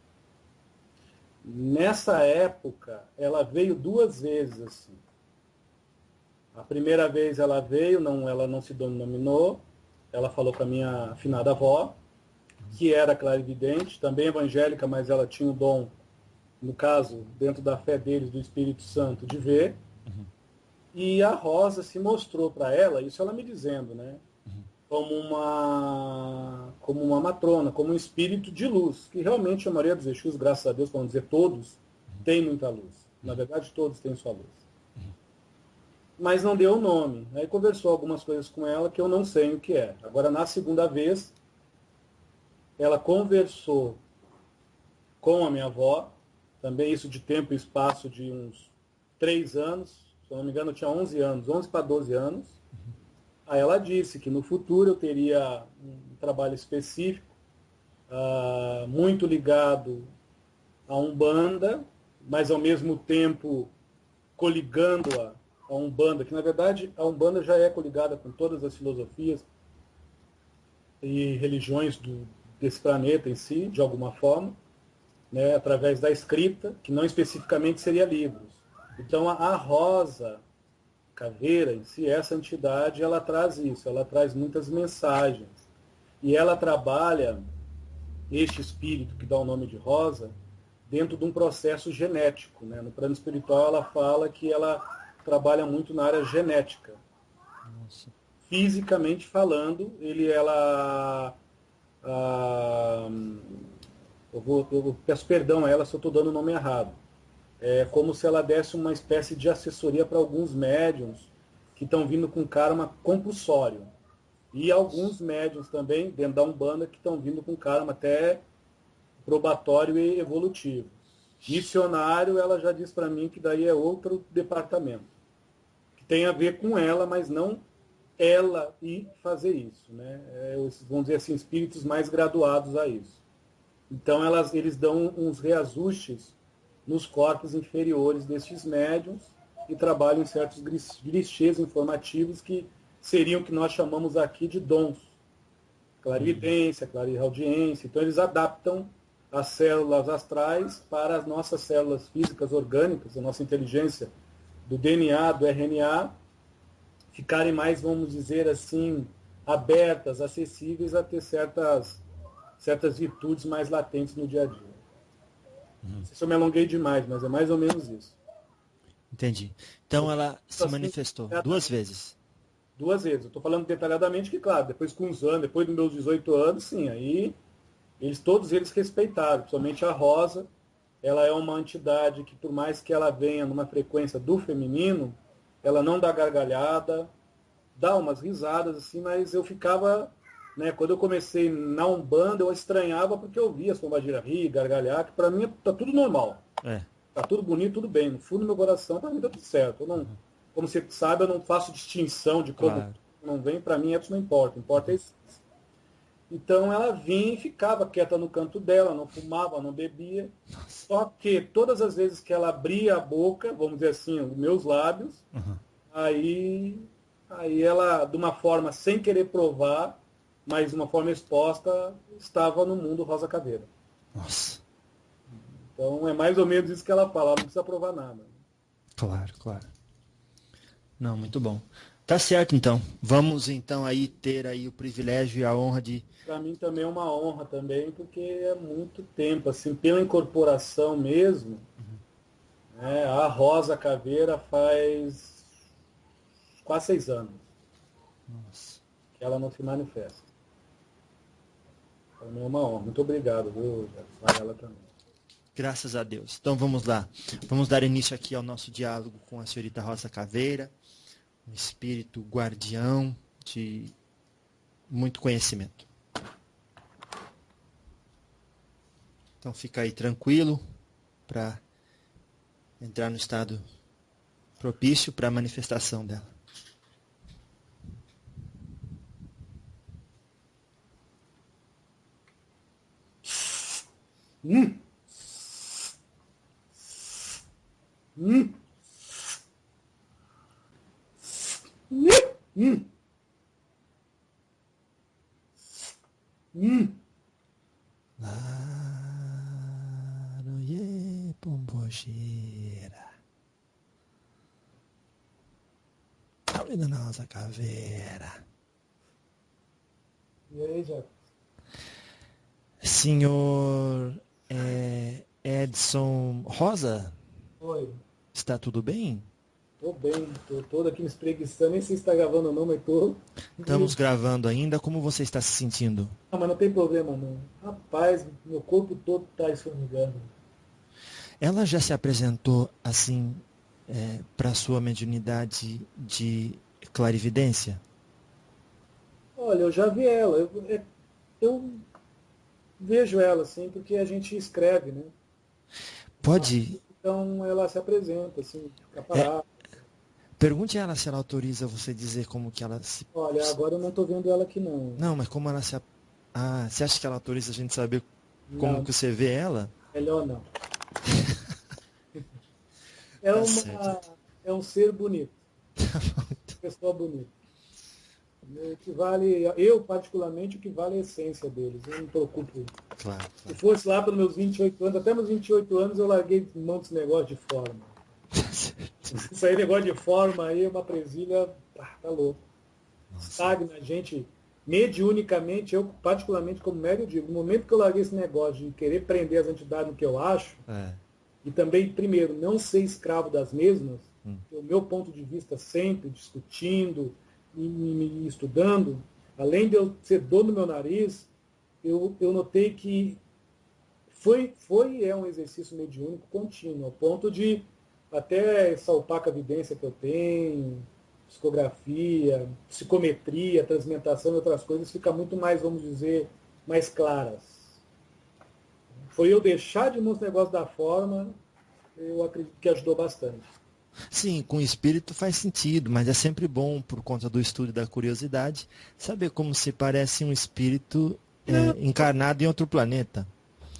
Nessa época, ela veio 2 vezes assim. A primeira vez ela veio, ela não se denominou, ela falou com a minha afinada avó, que era clarividente, também evangélica, mas ela tinha o dom, no caso, dentro da fé deles, do Espírito Santo, de ver. E a Rosa se mostrou para ela, isso ela me dizendo, né? Como uma matrona, como um espírito de luz, que realmente a maioria dos Exus, graças a Deus, vamos dizer todos, tem muita luz. Na verdade, todos têm sua luz. Mas não deu o nome. Aí conversou algumas coisas com ela que eu não sei o que é. Agora, na segunda vez, ela conversou com a minha avó, também isso de tempo e espaço de uns 3 anos, se eu não me engano, eu tinha 11 anos, 11 para 12 anos. Aí ela disse que no futuro eu teria um trabalho específico muito ligado à Umbanda, mas ao mesmo tempo coligando a Umbanda, que na verdade a Umbanda já é coligada com todas as filosofias e religiões desse planeta em si, de alguma forma, né, através da escrita, que não especificamente seria livros. Então a Rosa Caveira em si, essa entidade, ela traz isso, ela traz muitas mensagens. E ela trabalha este espírito que dá o nome de Rosa dentro de um processo genético, né? No plano espiritual ela fala que ela trabalha muito na área genética. Nossa. Fisicamente falando, ela eu peço perdão a ela se eu estou dando o nome errado. É como se ela desse uma espécie de assessoria para alguns médiums que estão vindo com karma compulsório. E alguns médiums também, dentro da Umbanda, que estão vindo com karma até probatório e evolutivo. Missionário, ela já diz para mim que daí é outro departamento. Que tem a ver com ela, mas não ela ir fazer isso. Né? Vamos dizer assim, espíritos mais graduados a isso. Então eles dão uns reajustes nos corpos inferiores destes médiums e trabalham em certos clichês informativos que seriam o que nós chamamos aqui de dons. Clarividência, clariaudiência. Então eles adaptam as células astrais para as nossas células físicas orgânicas, a nossa inteligência do DNA, do RNA, ficarem mais, vamos dizer assim, abertas, acessíveis a ter certas virtudes mais latentes no dia a dia. Não sei se eu me alonguei demais, mas é mais ou menos isso. Entendi. Então ela se manifestou 2 vezes. 2 vezes. Eu estou falando detalhadamente que, claro, depois com uns anos, depois dos meus 18 anos, sim, aí todos eles respeitaram, principalmente a Rosa. Ela é uma entidade que, por mais que ela venha numa frequência do feminino, ela não dá gargalhada, dá umas risadas, assim, mas eu ficava, né, quando eu comecei na Umbanda, eu estranhava porque eu via as pombagiras rir, gargalhar, que para mim tá tudo normal. Tá tudo bonito, tudo bem. No fundo do meu coração, para mim tá tudo certo. Eu não, como você sabe, eu não faço distinção de como não vem, para mim isso não importa. Importa é isso. Então ela vinha e ficava quieta no canto dela, não fumava, não bebia. Só que todas as vezes que ela abria a boca, vamos dizer assim, os meus lábios, aí ela, de uma forma sem querer provar, mas de uma forma exposta, estava no mundo Rosa Caveira. Nossa. Então é mais ou menos isso que ela fala, ela não precisa provar nada. Claro, claro. Não, muito bom. Tá certo, então. Vamos, então, aí ter aí o privilégio e a honra de... Para mim também é uma honra também, porque é muito tempo, assim, pela incorporação mesmo, né, a Rosa Caveira faz quase 6 anos. Nossa. Que ela não se manifesta. Para mim é uma honra. Muito obrigado, viu, a ela também. Graças a Deus. Então vamos lá. Vamos dar início aqui ao nosso diálogo com a senhorita Rosa Caveira, um espírito guardião de muito conhecimento. Então fica aí tranquilo para entrar no estado propício para a manifestação dela. Laroye Pombogira. Taurina Rosa Caveira. E aí, Jefferson? Senhor Edson Rosa, Oi. está tudo bem? Tô bem, tô todo aqui me espreguiçando, nem sei se está gravando ou não, mas tô. Estamos gravando ainda. Como você está se sentindo? Ah, mas não tem problema não. Rapaz, meu corpo todo tá esformigando. Ela já se apresentou assim para sua mediunidade de clarividência? Olha, eu já vi ela. Eu vejo ela, assim, porque a gente escreve, né? Pode. Então ela se apresenta, assim, fica parada. Pergunte a ela se ela autoriza você dizer como que ela se... Olha, agora eu não estou vendo ela aqui não. Não, mas como ela se Ah, você acha que ela autoriza a gente saber como Não, que você vê ela? melhor não. É Tá certo. é um ser bonito, pessoa bonita. O que vale, eu particularmente, o que vale é a essência deles. Eu não me preocupo. Claro, Se claro. fosse lá pelos meus 28 anos, até meus 28 anos eu larguei um monte de negócio de forma. Tá certo. Isso aí, negócio de forma aí, é uma presilha, tá louco. Nossa. Estagna a gente mediunicamente, eu particularmente como médio digo, no momento que eu larguei esse negócio de querer prender as entidades no que eu acho, É. e também, primeiro, não ser escravo das mesmas, Hum. o meu ponto de vista sempre discutindo e me estudando, além de eu ser dor no meu nariz, eu notei que é um exercício mediúnico contínuo, ao ponto de até essa opaca evidência que eu tenho, psicografia, psicometria, transmentação e outras coisas, fica muito mais, vamos dizer, mais claras. Foi eu deixar de mão os negócios da forma, eu acredito que ajudou bastante. Sim, com o espírito faz sentido, mas é sempre bom, por conta do estudo e da curiosidade, saber como se parece um espírito Não, encarnado em outro planeta.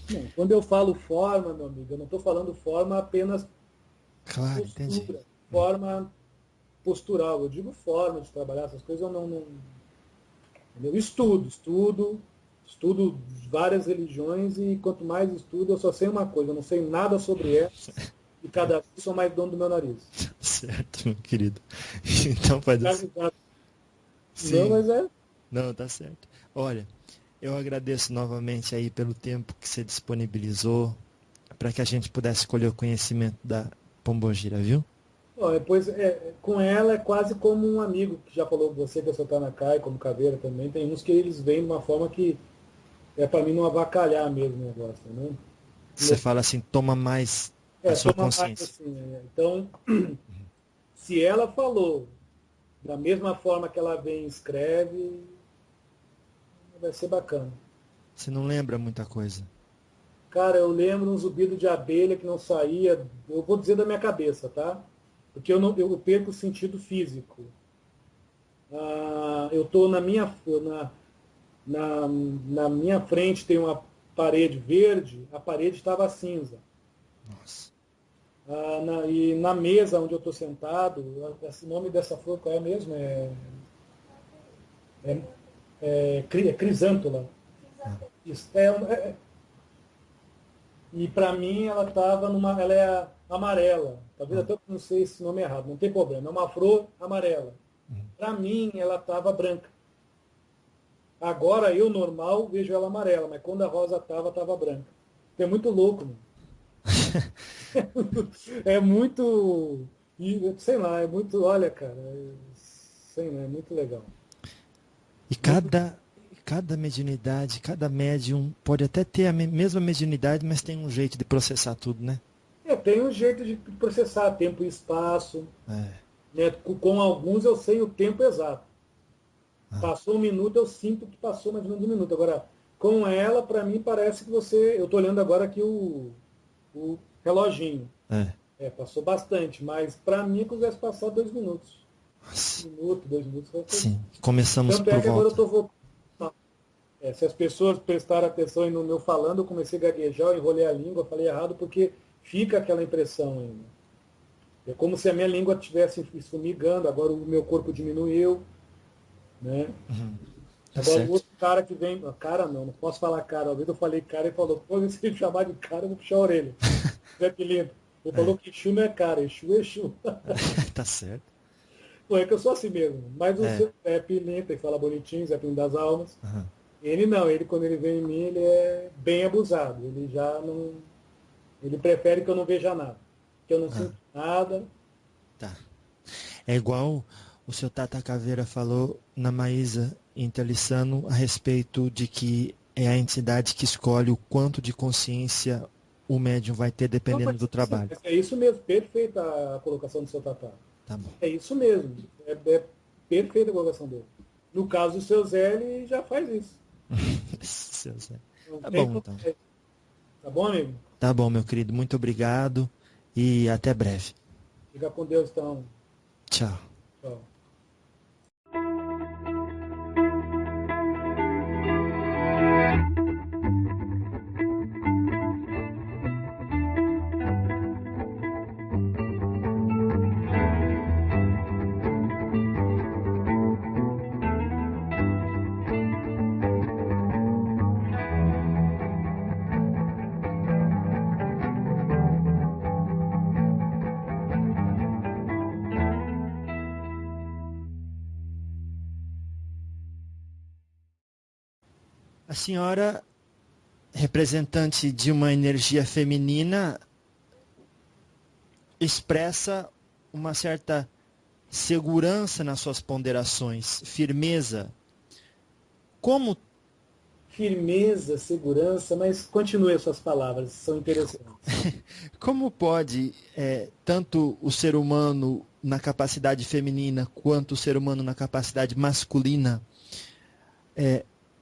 não. Quando eu falo forma, meu amigo, eu não estou falando forma apenas Claro, entendi. postura, forma postural. Eu digo forma de trabalhar essas coisas, eu não eu estudo várias religiões e quanto mais estudo, eu só sei uma coisa, eu não sei nada sobre ela e cada vez sou mais dono do meu nariz. Certo, meu querido. Então faz assim. Não, Sim, mas é. não, tá certo. Olha, eu agradeço novamente aí pelo tempo que você disponibilizou para que a gente pudesse colher o conhecimento da Pombogira, viu? Ó, depois, com ela é quase como um amigo que já falou com você, que é o Tanakai, como caveira também. Tem uns que eles vêm de uma forma que é para mim não avacalhar mesmo o negócio, né? Você fala assim, toma mais a sua Toma mais consciência. assim. Então, se ela falou da mesma forma que ela vem e escreve, vai ser bacana. Você não lembra muita coisa. Cara, eu lembro um zumbido de abelha que não saía, eu vou dizer da minha cabeça, tá? Porque eu perco o sentido físico. Eu estou na minha frente tem uma parede verde, a parede estava cinza. Nossa. E na mesa onde eu estou sentado, o nome dessa flor qual é mesmo? É, é crisântula. Ah, Isso, e para mim ela é amarela. Talvez ah, até eu não sei esse nome errado, não tem problema. É uma flor amarela. hum. Para mim ela estava branca. Agora eu normal vejo ela amarela, mas quando a rosa estava branca. É muito louco, mano. É muito, sei lá, é muito, olha, cara, sei lá, é muito legal. E Muito, cada mediunidade, cada médium pode até ter a mesma mediunidade, mas tem um jeito de processar tudo, né? tem um jeito de processar tempo e espaço, É. né? Com alguns eu sei o tempo exato. Ah, Passou um minuto, eu sinto que passou mais ou menos um minuto. Agora, com ela, para mim, parece que você. Eu estou olhando agora aqui o reloginho. é. Passou bastante, mas para mim é que tivesse passado 2 minutos. Um Nossa. minuto, 2 minutos. Sim. Começamos Tanto é por que agora eu volta. estou voltando. Se as pessoas prestarem atenção no meu falando, eu comecei a gaguejar, eu enrolei a língua, falei errado, porque fica aquela impressão ainda. É como se a minha língua estivesse esfumigando, agora o meu corpo diminuiu. Né? Uhum. Tá Agora o certo. outro cara que vem. Cara não posso falar cara. Uma vez eu falei cara e falou, pô, se ele chamar de cara, eu vou puxar a orelha. Zé Pilinto. Ele É. falou que Exu não é cara, Exu é Exu. Tá certo. Pô, é que eu sou assim mesmo. Mas o É. seu Zé Pilinto, ele fala bonitinho, Zé Pilinto das Almas. Aham. Ele não, ele quando ele vem em mim, ele é bem abusado. Ele já não. Ele prefere que eu não veja nada. Que eu não Ah, sinto nada. tá. É igual o seu Tata Caveira falou na Maísa Interlissano a respeito de que é a entidade que escolhe o quanto de consciência o médium vai ter Não, dependendo do sim, trabalho. mas é isso mesmo, perfeita a colocação do seu Tatá. Tá bom. É isso mesmo. É perfeita a colocação dele. No caso do seu Zé, ele já faz isso. Seu Zé. Não Tá tem bom, então. problema. Tá bom, amigo? Tá bom, meu querido. Muito obrigado e até breve. Fica com Deus, então. Tchau. Tchau. A senhora, representante de uma energia feminina, expressa uma certa segurança nas suas ponderações, firmeza. Como Firmeza, segurança, mas continue as suas palavras, são interessantes. Como pode tanto o ser humano na capacidade feminina quanto o ser humano na capacidade masculina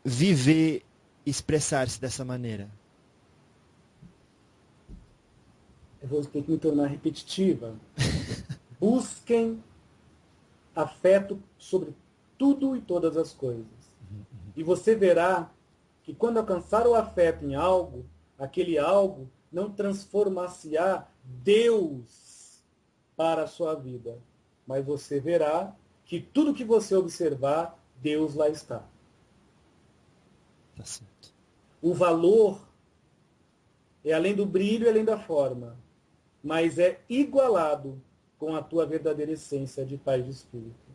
viver, expressar-se dessa maneira? Eu vou ter que me tornar repetitiva. Busquem afeto sobre tudo e todas as coisas. E você verá que quando alcançar o afeto em algo, aquele algo não transformar-se-á Deus para a sua vida. Mas você verá que tudo que você observar, Deus lá está. Tá certo. O valor é além do brilho e além da forma, mas é igualado com a tua verdadeira essência de paz de espírito.